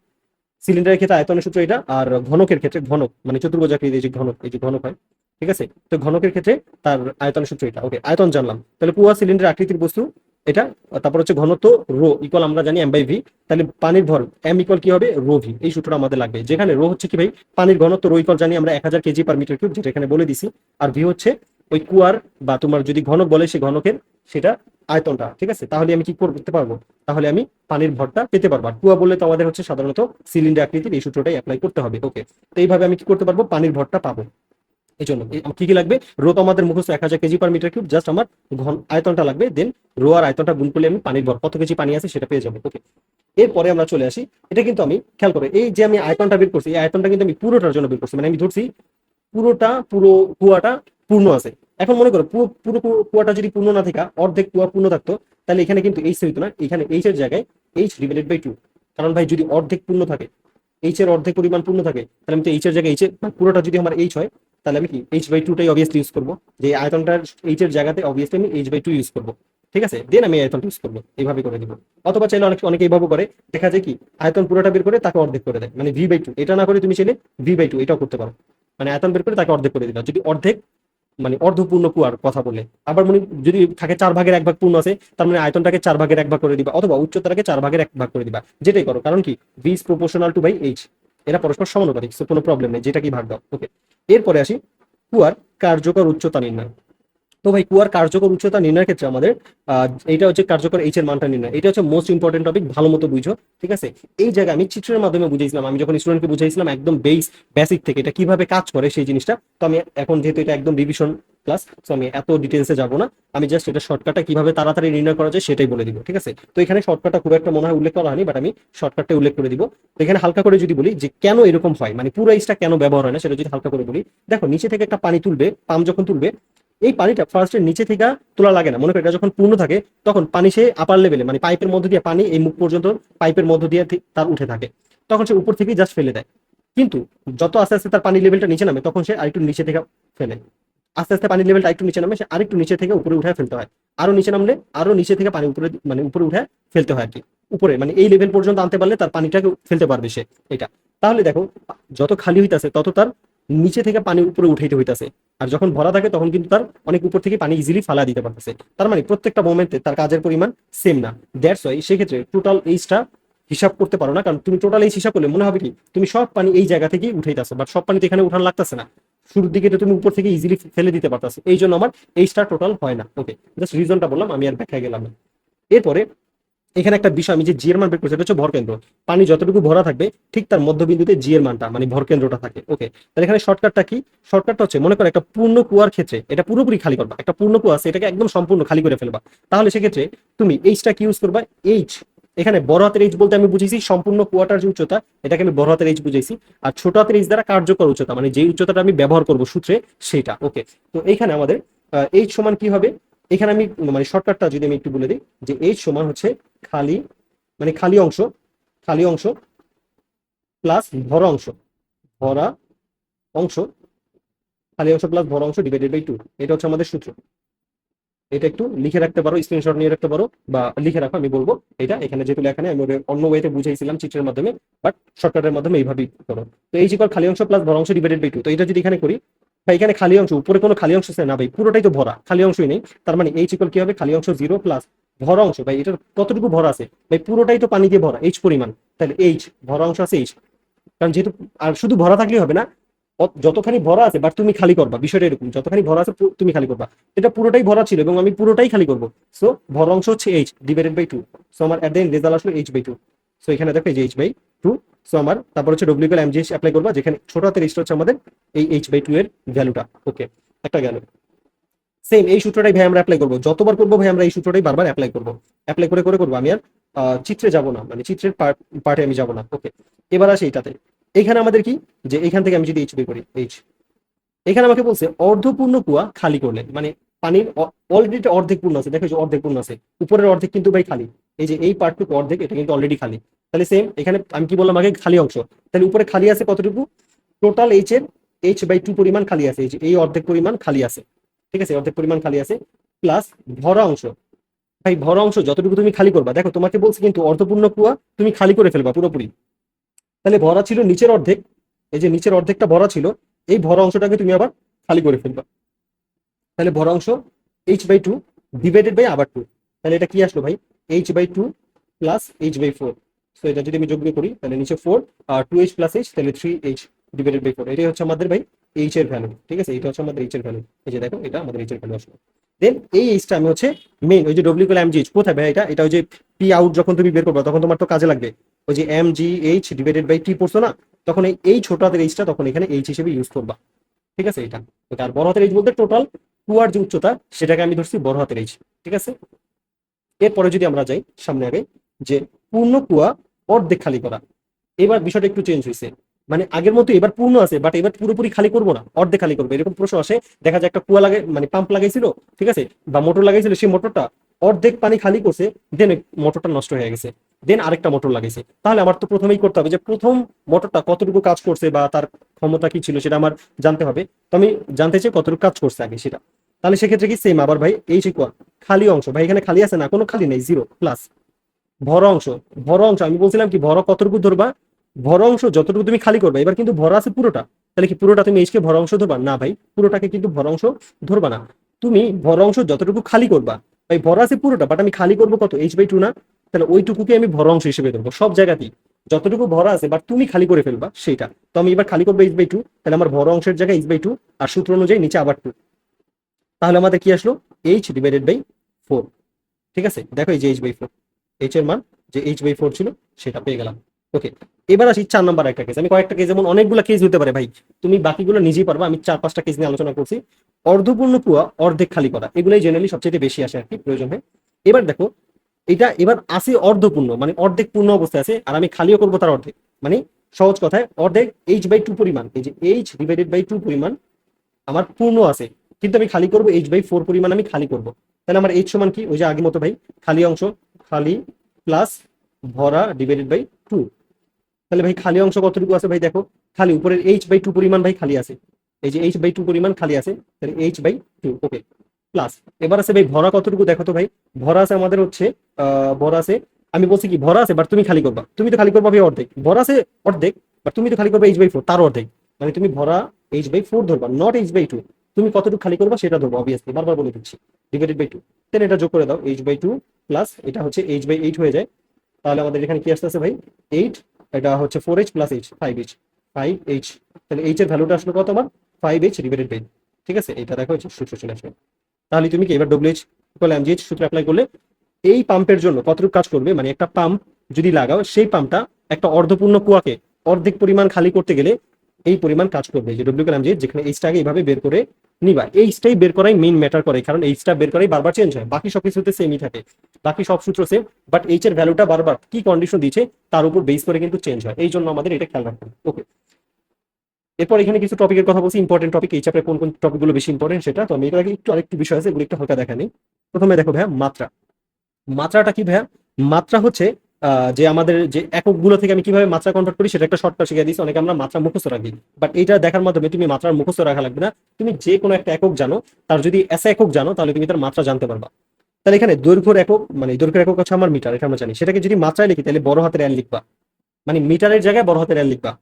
সিলিন্ডারের ক্ষেত্রে আয়তনের সূত্র এটা, আর ঘনকের ক্ষেত্রে ঘনক মানে চতুর্ভুজাকৃতির যে ঘনক, এই যে ঘনক হয়, ঠিক আছে। তো ঘনকের ক্ষেত্রে তার আয়তনের সূত্র এটা। ওকে, আয়তন জানলাম, তাহলে পুয়া সিলিন্ডার আকৃতির বস্তু এটা। তারপর হচ্ছে ঘনত্ব রো ইকুয়াল আমরা জানি এম বাই ভি, তাহলে পানির ভর এম ইকুয়াল কি হবে রো ভি। এই সূত্রটা আমাদের লাগবে, যেখানে রো হচ্ছে কি ভাই পানির ঘনত্ব, রো ইকুয়াল জানি আমরা 1000 কেজি/মিটার কিউব, যেটা এখানে বলে দিছি। আর ভি হচ্ছে ওই কুয়ার বা তোমার যদি ঘনক বলে সেই ঘনকের সেটা আয়তনটা, ঠিক আছে। তাহলে আমি কি করতে পারবো? তাহলে আমি পানির ভরটা পেতে পারবো। আর কুয়া বললে তো আমাদের হচ্ছে সাধারণত সিলিন্ডার আকৃতির, এই সূত্রটাই অ্যাপ্লাই করতে হবে। ওকে, তো এইভাবে আমি কি করতে পারবো? পানির ভরটা পাবো। এই জন্য কি কি লাগবে? রো তো আমাদের মুখস্থ 1000 কেজি/মিটার কিউব, জাস্ট আমার ঘন আয়তনটা লাগবে, দেন রো আর আয়তনটা গুণ করলে আমি পানির ভর কত কেজি পানি আছে সেটা পেয়ে যাবো। ওকে, এরপরে আমরা চলে আসি। এটা কিন্তু আমি খেয়াল করে এই যে আমি আয়তনটা বের করছি, এই আয়তনটা কিন্তু আমি পুরোটার জন্য বের করছি, মানে আমি ধরছি পুরো কুয়াটা পূর্ণ আছে। এখন মনে করো পুরো পুরো কুয়াটা যদি পূর্ণ না থাকা, অর্ধেক কুয়া পূর্ণ থাকতো, তাহলে এখানে কিন্তু এইচ হইতো না, এখানে এইচ এর জায়গায় এইচ ডিভাইডেড বাই 2। কারণ ভাই যদি অর্ধেক পূর্ণ থাকে, এইচ এর অর্ধেক পরিমাণ পূর্ণ থাকে, তাহলে আমি তো এইচ এর জায়গায় এইচ এর পুরোটা যদি আমার এইচ হয়, তাহলে আমি কি h/2টাই অবভিয়াসলি ইউজ করবো। যে আয়তনটার এইচ এর জায়গাতে অবভিয়াসলি আমি h/2 ইউজ করবো, ঠিক আছে। দেন আমি আয়তনটা ইউজ করবো, এইভাবে করে দিব। অথবা চাইলে অনেকে এইভাবে করে, দেখা যায় কি আয়তন পুরোটা বের করে তাকে অর্ধেক করে দেয়, মানে v/2। এটা না করে তুমি চাইলে v/2 এটাও করতে পারো, মানে আয়তন বের করে তাকে অর্ধেক করে দিলাম, যদি অর্ধেক মানে অর্ধপূর্ণ কুয়ার কথা বলে। আবার মনে যদি থাকে 4/1 ভাগ পূর্ণ আছে, তার মানে আয়তনটাকে 4/1 ভাগ করে দিবা, অথবা উচ্চতাটাকে 4/1 ভাগ করে দিবা, যেটাই করো। কারণ কি V is proportional to by H, এরা পরস্পর সমানুপাতিক, কোনো প্রবলেম নেই, যেটা কি ভাগ দাও। ওকে, এরপরে আসি কুয়ার কার্যকর উচ্চতা নির্ণয়। তো তো ভাই কুয়ার কার্যকর উচ্চতা নির্ণয়ের ক্ষেত্রে আমাদের এটা হচ্ছে কার্যকর এইচ এর মানটা নির্ণয়, এটা হচ্ছে মোস্ট ইম্পর্টেন্ট টপিক, ভালো মতো বুঝো। ঠিক আছে, এই জায়গায় আমি চিত্রের মাধ্যমে বুঝাইছিলাম, আমি যখন স্টুডেন্টকে বুঝাইছিলাম একদম বেসিক থেকে এটা কিভাবে কাজ করে সেই জিনিসটা। তো আমি এখন যেহেতু এটা একদম রিভিশন ক্লাস, তো আমি এত ডিটেলসে যাব না, আমি জাস্ট এটা শর্টকাটটা কিভাবে তাড়াতাড়ি নির্ণয় করা যায় সেটাই বলে দিব। ঠিক আছে, তো এখানে শর্টকাটটা খুব একটা মনে হয় উল্লেখ করা হয়নি, বাট আমি শর্টকাটটা উল্লেখ করে দিব। তো এখানে হালকা করে যদি বলি যে কেন এরকম হয়, মানে পুরো এইচটা কেন ব্যবহার হয় না, সেটা যদি হালকা করে বলি, দেখো নিচে থেকে একটা পানি তুলবে, পাম্প যখন তুলবে, এই পানিটা ফার্স্টে নিচে থেকে তোলা লাগে না, মনে করি এটা যখন পূর্ণ থাকে তখন পানি সে আপার লেভেলে, মানে পাইপের মধ্য দিয়ে পানি এই মুখ পর্যন্ত পাইপের মধ্য দিয়ে তার উঠে থাকে, তখন সে উপর থেকে জাস্ট ফেলে দেয়। কিন্তু যত আস্তে আস্তে তার পানি লেভেলটা নিচে নামে তখন সে আরেকটু নিচে থেকে ফেলে, আস্তে আস্তে পানির লেভেলটা একটু নিচে নামে, সে আরেকটু নিচে থেকে উপরে উঠে ফেলতে হয়, আরো নিচে নামলে আরো নিচে থেকে পানি উপরে, মানে উপরে উঠে ফেলতে হয় আর কি, উপরে মানে এই লেভেল পর্যন্ত আনতে পারলে তার পানিটাকে ফেলতে পারবে সে। এটা তাহলে দেখো যত খালি হইতাছে তত তার নিচে থেকে পানি উপরে উঠাইতে হইতাছে, আর যখন ভরা থাকে তখন কিন্তু তার অনেক উপর থেকে পানি ইজিলি ফালা দিতে পারতেছে। তার মানে প্রত্যেকটা মোমেন্টে তার কাজের পরিমাণ সেম না। দ্যাটস ওয়াই সেক্ষেত্রে টোটাল এইচটা হিসাব করতে পারো না, কারণ তুমি টোটাল এইচ হিসাব করলে মনে হবে কি তুমি সব পানি এই জায়গা থেকেই উঠাইতেছো, বাট সব পানি তো এখানে উঠানো লাগতেছে না, শুরুর দিকে তো তুমি উপর থেকে ইজিলি ফেলে দিতে পারতেছো, এই জন্য আমার এইচটা টোটাল হয় না। ওকে, জাস্ট রিজনটা বললাম, আমি আর ব্যাখ্যা গেলাম না। এরপরে এখানে একটা বিষয় আমি যে জি এর মান বের করছি, এটা হচ্ছে ভরকেন্দ্র। পানি যতটুকু ভরা থাকবে ঠিক তার মধ্যবিন্দুতে জি এর মানটা মানে ভরকেন্দ্রটা থাকে। ওকে, তাহলে এখানে শর্টকাটটা কি? শর্টকাটটা হচ্ছে মনে করো একটা পূর্ণ কুয়ার ক্ষেত্রে এটা পুরোপুরি খালি করবা, একটা পূর্ণ কুয়া আছে এটাকে একদম সম্পূর্ণ খালি করে ফেলবা, তাহলে সেক্ষেত্রে তুমি এইচটা কি ইউজ করবা? এইচ, এখানে বড় হাতের এইচ বলতে আমি বুঝেছি সম্পূর্ণ কুয়াটার যে উচ্চতা, এটাকে আমি বড় হাতের এইচ বুঝেছি, আর ছোট হাতের এইচ দ্বারা কার্যকর উচ্চতা মানে যে উচ্চতাটা আমি ব্যবহার করবো সূত্রে সেটা। ওকে, তো এইখানে আমাদের এইচ সমান কি হবে? এখানে আমি মানে শর্টকাটটা যদি আমি একটু বলে দিই, যে এইচ সমান হচ্ছে খালি, মানে খালি অংশ, খালি অংশ প্লাস ভরা অংশ, ভরা অংশ, খালি অংশ প্লাস ভরা অংশ ডিভাইডেড বাই 2, এটা হচ্ছে আমাদের সূত্র। এটা একটু লিখে রাখতে পারো, স্ক্রিনশট নিয়ে রাখতে পারো বা লিখে রাখো, আমি বলবো এটা এখানে যেহেতু লেখা নেই, আমি অন্য ওয়েতে বুঝাইছিলাম চিত্রের মাধ্যমে, বাট শর্টকাটের মাধ্যমে এইভাবেই করো। তো এই যে খালি অংশ প্লাস ভরা অংশ ডিভাইডেড বাই 2, তো এটা যদি এখানে করি, ভাই এখানে খালি অংশ, উপরে কোনো খালি অংশ আছে না ভাই, পুরোটাই তো ভরা, খালি অংশই নেই, তার মানে এইচ ইকুয়াল কি হবে? খালি অংশ 0 প্লাস ভরা অংশ, ভাই এটার কতটুকু ভরা আছে? ভাই পুরোটাই তো পানি দিয়ে ভরা, এইচ পরিমাণ, তাহলে এইচ ভরা অংশ আছে এইচ, কারণ যেহেতু, আর শুধু ভরা থাকলেই হবে না, যতখানি ভরা আছে বাট তুমি খালি করবা, বিষয়টা এরকম, যতখানি ভরা আছে তুমি খালি করবা, এটা পুরোটাই ভরা ছিল এবং আমি পুরোটাই খালি করবো, সো ভর অংশ হচ্ছে এইচ ডিভাইডেড বাই 2, সো আমার এট দ্য এন্ড রেজাল্ট আসলো এইচ বাই 2। সো এখানে দেখো এই যে এইচ বাই 2, সো আমার তারপর হচ্ছে ডব্লিউ এম জি অ্যাপ্লাই করবা, যেখানে ছোট হাতের এইচটা হচ্ছে আমাদের এই এইচ বাই 2 এর ভ্যালুটা। ওকে, একটা গেল। সেম এই সূত্রটাই ভাই আমরা অ্যাপ্লাই করবো, যতবার করবো ভাই আমরা এই সূত্রটাই বারবার অ্যাপ্লাই করবো, অ্যাপ্লাই করে করে করবো, আমি আর চিত্রে যাব না, মানে চিত্রের পার্টে আমি যাব না। ওকে, এবার আসি এটাতে। এখানে আমাদের কি, যে এখান থেকে আমি যদি এইচ বের করি, এইচ, এখানে আমাকে বলছে অর্ধপূর্ণ কুয়া খালি করলে, মানে পানির অলরেডি অর্ধেক পূর্ণ আছে, দেখো এই যে অর্ধেক পূর্ণ আছে, উপরের অর্ধেক কিন্তু ভাই খালি, এই যে এই পার্টটুকু অর্ধেক, এটা কিন্তু অলরেডি খালি। তাহলে সেম এখানে আমি কি বললাম আগে? খালি অংশ, তাহলে উপরে খালি আছে কতটুকু? টোটাল এইচ এর এইচ বাই 2 পরিমাণ খালি আছে, এই যে এই অর্ধেক পরিমাণ খালি আছে। ঠিক আছে, অর্ধেক পরিমাণ খালি আছে, প্লাস ভরা অংশ, ভাই ভরা অংশ যতটুকু তুমি খালি করবা, দেখো তোমাকে বলছে কিন্তু অর্ধপূর্ণ কুয়া তুমি খালি করে ফেলবা পুরোপুরি, তাহলে ভরা ছিল নিচের অর্ধেক, এই যে নিচের অর্ধেকটা ভরা ছিল, এই ভরা অংশটাকে তুমি আবার খালি করে ফেলবা, তাহলে ভরা অংশ এইচ বাই 2 ডিভাইডেড বাই আবার 2, তাহলে এটা কি আসলো ভাই? H by 2 plus H by 4, so এটা যদি আমি যোগ করি তাহলে নিচে 4 আর 2h প্লাস h, তাহলে 3h ডিভাইডেড বাই 4, এটাই হচ্ছে আমাদের ভাই এইচ এর ভ্যালু। ঠিক আছে, এটা হচ্ছে আমাদের এইচ এর ভ্যালু, এই যে দেখো এটা আমাদের এইচ এর ভ্যালু আসলো। দেন এই এইচটা আমি হচ্ছে মেইন ওই যে ডব্লিউ এম জি এইচ কোথায় ভাই? এটা এটা ওই যে পি আউট যখন তুমি বের করবে তখন তোমার তো কাজে লাগবে, ওই যে M G H divided by T পড়ছো না, তখন এই ছোট হাতের এইচটা তখন এখানে এইচ হিসেবে ইউজ করবা। ঠিক আছে, এটা ওকে। আর বড় হাতের এইচ বলতে টোটাল কুয়ার যে উচ্চতা সেটাকে আমি ধরছি বড় হাতের এইচ। ঠিক আছে, এরপরে যদি আমরা যাই সামনে আগে, যে পূর্ণ কুয়া অর্ধেক খালি করা, এবার বিষয়টা একটু চেঞ্জ হয়েছে, মানে আগের মতো এবার পূর্ণ আছে বাট এবার পুরোপুরি খালি করবো না, অর্ধেক খালি করবো, এরকম প্রশ্ন আসে। দেখা যায় একটা কুয়া লাগে, মানে পাম্প লাগাইছিল, ঠিক আছে, বা মোটর লাগাইছিল, সেই মোটরটা অর্ধেক পানি খালি করছে, দেন মোটরটা নষ্ট হয়ে গেছে, দেন আরেকটা মোটর লাগাইছে, তাহলে আমার তো প্রথমেই করতে হবে যে প্রথম মোটরটা কতটুকু কাজ করছে বা তার ক্ষমতা কি ছিল সেটা আমার জানতে হবে। তো আমি জানতে চাই কতটুকু কাজ করছে আগে সেটা, তাহলে সেক্ষেত্রে কি সেম আবার ভাই এই যে কুয়া খালি অংশ, ভাই এখানে খালি আছে না? কোনো খালি নেই, জিরো, প্লাস ভরা অংশ, ভরা অংশ আমি বলছিলাম কি ভরা কতটুকু ধরবা? ভরা অংশ যতটুকু তুমি খালি করবে, এবার কিন্তু ভরা আছে পুরোটা, তাহলে কি পুরোটা তুমি এইচকে ভরা অংশ ধরবা? না ভাই, পুরোটাকে কিন্তু ভরা অংশ ধরবা না, তুমি ভরা অংশ যতটুকু খালি করবা, ভাই ভরা আছে পুরোটা বাট আমি খালি করবো কত? এইচ বাই 2 না, তাহলে ওইটুকুকে আমি ভরা অংশ হিসেবে ধরবো সব জায়গাতেই, যতটুকু ভরা আছে বাট তুমি খালি করে ফেলবা সেটা। তো আমি এবার খালি করবো এইচ বাই 2, তাহলে আমার ভরা অংশের জায়গায় এইচ বাই 2, আর সূত্র অনুযায়ী নিচে আবার 2, তাহলে আমাদের কি আসলো, H/4। ঠিক আছে, দেখো এই যে H/4, এইচ এর মান যে H/4 ছিল সেটা পেয়ে গেলাম। ওকে, এবার আসি 4 নাম্বার একটা কেস। আমি কয়েকটা কেস, যেমন অনেকগুলো কেস হতে পারে ভাই, তুমি বাকিগুলো নিজেই পারবা, আমি 4-5টা কেস নিয়ে আলোচনা করছি। অর্ধপূর্ণ কুয়া অর্ধেক খালি করা, এগুলোই জেনারেলি সবচেয়ে বেশি আসে আর কি, প্রয়োজন হয়। এবার দেখো, এটা এবার আসে অর্ধপূর্ণ, মানে অর্ধেক পূর্ণ অবস্থায় আছে, আর আমি খালিও করবো তার অর্ধেক। মানে সহজ কথায় অর্ধেক H/2 পরিমাণ, এই যে H/2 পরিমাণ আমার পূর্ণ আছে, কিন্তু আমি খালি করবো H/4 পরিমাণ আমি খালি করব। তাহলে আমার H সমান কি, ওই যে আগের মতো ভাই, খালি অংশ খালি প্লাস ভরা /2। তাহলে ভাই খালি অংশ কতটুকু আছে ভাই, দেখো খালি উপরের H/2 পরিমাণ ভাই খালি আছে, এই যে H/2 পরিমাণ খালি আছে, তাহলে H/2। ওকে, প্লাস এবার আছে ভাই ভরা কতটুকু, দেখো তো ভাই, ভরা আছে আমাদের হচ্ছে ভরা আছে, আমি বলছি কি ভরা আছে, বাট তুমি খালি করবা, তুমি তো খালি করবা ভাই অর্ধেক, ভরা আছে অর্ধেক, বাট তুমি তো খালি করবা H/4 তার অর্ধেক। মানে তুমি ভরা H/4 ধরবা, নট H/2। তুমি কতটুকু খালি করবা সেটা ধরবো, অবভিয়াসলি বারবার বলে দিচ্ছি, /2। দেন এটা যোগ করে দাও, H/2 প্লাস এটা হচ্ছে H/8 হয়ে যায়। তাহলে আমাদের এখানে কি আসতেছে ভাই, 8, এটা হচ্ছে 4H plus H, 5H, 5H। তাহলে H এর ভ্যালুটা আসলো কত আমার, 5H/8। ঠিক আছে, এটা দেখো সূত্র চলে আসবে। তাহলে তুমি কি এবার WH ইকুয়াল mgh সূত্র অ্যাপ্লাই করলে এই পাম্পের জন্য কতটুকু কাজ করবে, মানে একটা পাম্প যদি লাগাও, সেই পাম্পটা একটা অর্ধপূর্ণ কুয়াকে অর্ধেক পরিমাণ খালি করতে গেলে এই পরিমাণ কাজ করবে, যে W ইকুয়াল mgh, যেখানে এইচটাকে এইভাবে বের করে নিবা, এইচটাই বের করাই মেইন ম্যাটার করে, কারণ এইচটা বের করাই বারবার চেঞ্জ হয়, বাকি সবকিছুতে সেমই থাকে, বাকি সব সূত্র সেম, বাট এইচ এর ভ্যালুটা বারবার কি কন্ডিশন দিচ্ছে তার উপর বেস করে কিন্তু চেঞ্জ হয়, এই জন্য আমাদের এটা খেয়াল রাখতে হবে। ওকে, এরপর এখানে কিছু টপিকের কথা বলছি, ইম্পর্টেন্ট টপিক, এই চ্যাপ্টারে কোন কোন টপিকগুলো বেশি ইম্পর্টেন্ট সেটা। তো আমি এটা আগে একটু আরেকটু বিষয় আছে, এগুলো একটু হালকা দেখা নেই। প্রথমে দেখো ভাইয়া মাত্রা। মাত্রাটা কি ভাইয়া, মাত্রা হচ্ছে যে আমাদের যে এককগুলো থেকে আমি কিভাবে মাত্রা কনভার্ট করি সেটা একটা শর্টকাট শিখিয়ে দিচ্ছি। অনেকে আমরা মাত্রা মুখস্থ রাখি, বাট এইটা দেখার মাধ্যমে তুমি মাত্রার মুখস্থ রাখা লাগবে না, তুমি যে কোনো একটা একক জানো, তার যদি এসে একক জানো তাহলে তুমি তার মাত্রা জানতে পারবা। তাহলে এখানে দৈর্ঘ্যের একক, মানে দৈর্ঘ্যের একক হচ্ছে আমার মিটার, এটা আমরা জানি, সেটাকে যদি মাত্রায় লিখি তাহলে বড় হাতের এল লিখবা, মানে মিটারের জায়গায় বড় হাতের এল লিখবা।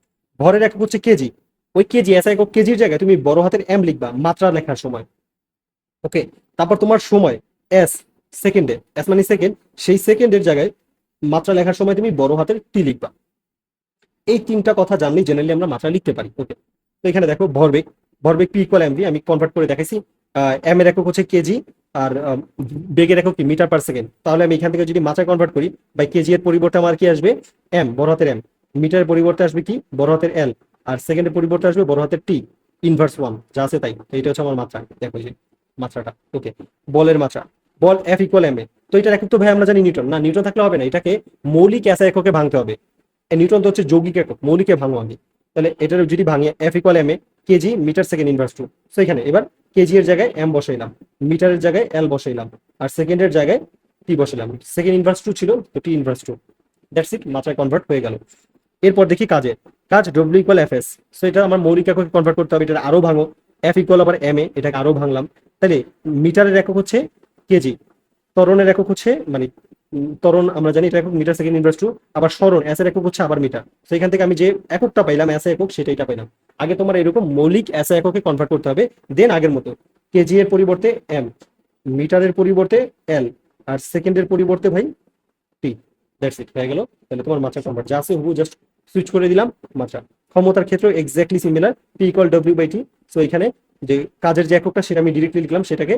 ভরের একক হচ্ছে কেজি, ওই কেজি এসে একক কেজির জায়গায় তুমি বড় হাতের এম লিখবা মাত্রা লেখার সময়। ওকে, তারপর তোমার সময় এস, সেকেন্ডে, এস মানে সেকেন্ড, সেই সেকেন্ডের জায়গায় মাত্রা লেখার সময় তুমি বড় হাতের টি লিখবা। এই তিনটা কথা জানলেই জেনারেলি আমরা মাত্রা লিখতে পারি। ওকে, তো এখানে দেখো ভরবেগ, ভরবেগ পি ইকুয়াল এমভি, আমি কনভার্ট করে দেখাইছি। এম এর একক হচ্ছে কেজি, আর বেগের একক কি মিটার পার সেকেন্ড। তাহলে আমি এখান থেকে যদি মাত্রায় কনভার্ট করি, বাই কেজি এর পরিবর্তে আমার কি আসবে, এম বড় হাতের এম, মিটারের পরিবর্তে আসবে কি বড় হাতের এল, আর সেকেন্ডের পরিবর্তে আসবে বড় হাতের টি ইনভার্স 1, যা আছে তাই। এইটা হচ্ছে আমার মাত্রা, দেখো এই যে মাত্রাটা। ওকে, বলের মাত্রা, বল এফ ইকুয়াল এম এ, তো এটার একক তো ভাই আমরা জানি নিউটন, না নিউটন থাকলে হবে না, এটাকে মৌলিক এসআই এককে ভাঙতে হবে। নিউটন তো হচ্ছে যৌগিক একক, মৌলিকে ভাঙো আগে। তাহলে এটার যদি ভাঙিয়ে F equal M A, kg metre second inverse 2। So এখানে এবার কেজি এর জায়গায় এম বসাইলাম, মিটারের জায়গায় এল বসাইলাম, আর সেকেন্ডের জায়গায় টি বসাইলাম, সেকেন্ড ইনভার্স 2 ছিল তো টি ইনভার্স 2। দ্যাটস ইট, মাত্রায় কনভার্ট হয়ে গেল। এরপর দেখি কাজের, কাজ W equal F S. So এটা আমার মৌলিক এককে কনভার্ট করতে হবে, এটা আরো ভাঙো, এফ ইকুয়াল আবার এম এ, এটাকে আরো ভাঙলাম। তাহলে মিটারের একক হচ্ছে কেজি, ত্বরণের একক হচ্ছে মানে ত্বরণ আমরা জানি এটা একক মিটার সেকেন্ড ইনভার্স 2, আবার সরণ এস এর একক হচ্ছে আবার মিটার। তো এখান থেকে আমি যে এককটা পাইলাম এস একক, সেটাইটা পাইলাম। আগে তোমার এরকম মৌলিক এস এককে কনভার্ট করতে হবে, দেন আগের মতো কেজি এর পরিবর্তে এম, মিটারের পরিবর্তে এল, আর সেকেন্ডের পরিবর্তে ভাই টি। দ্যাটস ইট, হয়ে গেল। তাহলে তোমার মাত্রা কনভার্ট যা আছে হুবহু জাস্ট সুইচ করে দিলাম মাত্রা। ক্ষমতার ক্ষেত্রে exactly similar, P equal W by T. So এখানে যে কাজের যে এককটা সেটা আমি ডিরেক্টলি লিখলাম, সেটাকে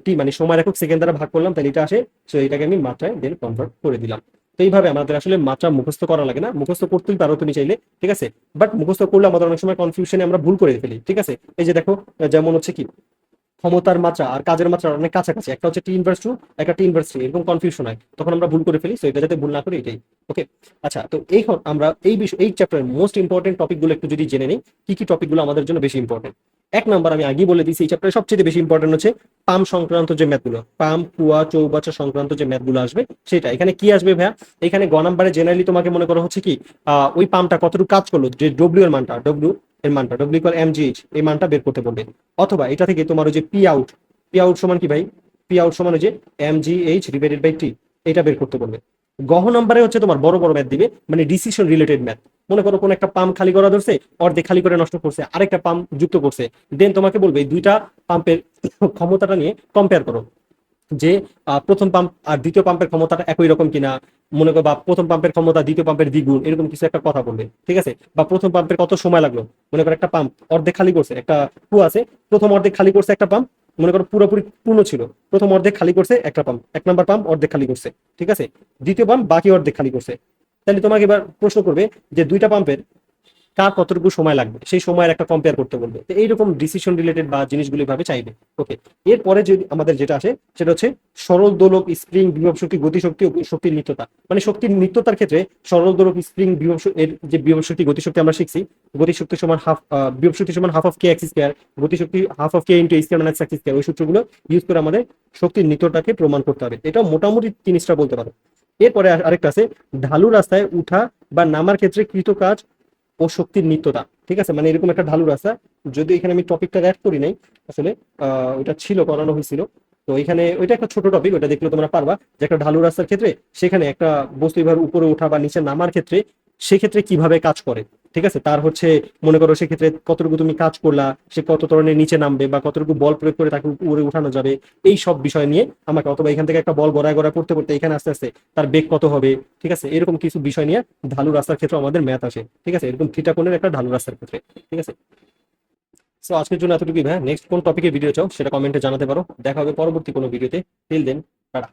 টি মানে সময় একক সেকেন্ড দ্বারা ভাগ করলাম, তাহলে এটা আসে। সো এটাকে আমি মাত্রায় দেন কনভার্ট করে দিলাম। তো এইভাবে আমাদের আসলে মাত্রা মুখস্থ করা লাগে না, মুখস্থ করতেই পারো তুমি চাইলে, ঠিক আছে, বাট মুখস্থ করলে আমাদের অনেক সময় কনফিউশনে আমরা ভুল করে ফেলি, ঠিক আছে। এই যে দেখো, যেমন হচ্ছে কি ক্ষমতার মাত্রা আর কাজের মাত্রা অনেক কাছাকাছি, একটা হচ্ছে টি ইনভার্স 2, একটা টি ইনভার্স 3, এরকম কনফিউশন হয়, তখন আমরা ভুল করে ফেলি। সো এটা যাতে ভুল না করি এটাই। ওকে, আচ্ছা, তো এখন আমরা এই বিষয়, এই চ্যাপ্টারের মোস্ট ইম্পর্টেন্ট টপিকগুলো একটু যদি জেনে নিই, কি কি টপিকগুলো আমাদের জন্য বেশি ইম্পর্টেন্ট। এক নাম্বার আমি আগেই বলে দিচ্ছি, এই চ্যাপ্টারে সবচেয়ে বেশি ইম্পর্টেন্ট হচ্ছে পাম্প সংক্রান্ত যে ম্যাথগুলো, পাম্প কুয়া চৌবাচ্চা সংক্রান্ত যে ম্যাথগুলো আসবে সেটা। এখানে কি আসবে ভাইয়া, এখানে গ নাম্বারে জেনারেলি তোমাকে মনে করো হচ্ছে কি ওই পাম্পটা কতটুকু কাজ করলো, যে ডব্লিউ এর মানটা, ডব্লিউ ইকুয়াল এমজিএইচ, এই মানটা বের করতে বলবে। অথবা এটা থেকে তোমার ওই যে পি আউট, পি আউট সমান কি ভাই, পি আউট সমান ওই যে এমজিএইচ ডিভাইডেড বাই টি, এটা বের করতে বলবে। গহ নাম্বারে হচ্ছে তোমার বড় বড় ম্যাথ দিবে, মানে ডিসিশন রিলেটেড ম্যাথ। মনে করো কোন একটা পাম্প খালি করা ধরছে, অর্ধেক খালি করে নষ্ট করছে, আরেকটা পাম্প যুক্ত করছে, দেন তোমাকে বলবে এই দুইটা পাম্পের ক্ষমতাটা নিয়ে কম্পেয়ার করো, যে প্রথম পাম্প আর দ্বিতীয় পাম্পের ক্ষমতাটা একই রকম কিনা। মনে করো বা প্রথম পাম্পের ক্ষমতা দ্বিতীয় পাম্পের দ্বিগুণ, এরকম কিছু একটা কথা বলবে, ঠিক আছে। বা প্রথম পাম্পের কত সময় লাগলো, মনে করো একটা পাম্প অর্ধেক খালি করছে, একটা কুয়া আছে, প্রথম অর্ধেক খালি করছে একটা পাম্প, মনে করো পুরোপুরি পূর্ণ ছিল, প্রথম অর্ধেক খালি করছে একটা পাম্প, 1 নাম্বার পাম্প অর্ধেক খালি করছে, ঠিক আছে, দ্বিতীয় পাম্প বাকি অর্ধেক খালি করছে, তাহলে তোমাকে এবার প্রশ্ন করবে যে দুইটা পাম্পের কার কতটুকু সময় লাগবে, সেই সময়ের একটা কম্পেয়ার করতে বলবে। তো এইরকম ডিসিশন রিলেটেড বা জিনিসগুলো ভাবে চাইবে। ওকে, এরপরে যদি আমাদের যেটা আসে সেটা হচ্ছে সরল দোলক, স্প্রিং, বিভব শক্তি, গতিশক্তি ও শক্তির নিত্যতা। মানে শক্তির নিত্যতার ক্ষেত্রে সরল দোলক, স্প্রিং, এর যে বিভব শক্তি গতিশক্তি আমরা শিখছি, গতিশক্তি সমান হাফ, বিভব শক্তি সমান half of K X square, গতিশক্তি half of K into square minus X square, ওই সূত্রগুলো ইউজ করে আমাদের শক্তির নিত্যতাকে প্রমাণ করতে হবে। এটা মোটামুটি জিনিসটা বলতে পারো। এরপরে আরেকটা আছে ঢালু রাস্তায় উঠা বা নামার ক্ষেত্রে কৃত কাজ ও শক্তির নিত্যতা। ঠিক আছে, মানে এরকম একটা ঢালু রাস্তা, যদি এখানে আমি টপিকটা অ্যাড করি নাই আসলে, ওইটা ছিল, করানো হয়েছিল, তো এখানে ওইটা একটা ছোট টপিক, ওইটা দেখলে তোমরা পারবা যে একটা ঢালু রাস্তার ক্ষেত্রে সেখানে একটা বস্তু এবার উপরে ওঠা বা নিচে নামার ক্ষেত্রে সেক্ষেত্রে কিভাবে কাজ করে। ঠিক আছে, তার হচ্ছে মনে করো সেক্ষেত্রে কতটুকু তুমি কাজ করলা, সে কত ধরনের নিচে নামবে বা কতটুকু বল প্রয়োগ করে তাকে উপরে উঠানো যাবে, এই সব বিষয় নিয়ে আমাকে, অথবা এখান থেকে একটা বল গড়ায় গড়ায় পড়তে পড়তে এখানে আস্তে আস্তে তার বেগ কত হবে, ঠিক আছে, এরকম কিছু বিষয় নিয়ে ঢালু রাস্তার ক্ষেত্রে আমাদের ম্যাথ আসে। ঠিক আছে, এরকম থিটা কোণের একটা ঢালু রাস্তার ক্ষেত্রে। ঠিক আছে, সো আজকের জন্য এতটুকুই ভাই, নেক্সট কোন টপিকের ভিডিও চাও সেটা কমেন্টে জানাতে পারো, দেখা হবে পরবর্তী কোনো ভিডিওতে। Till then, tata.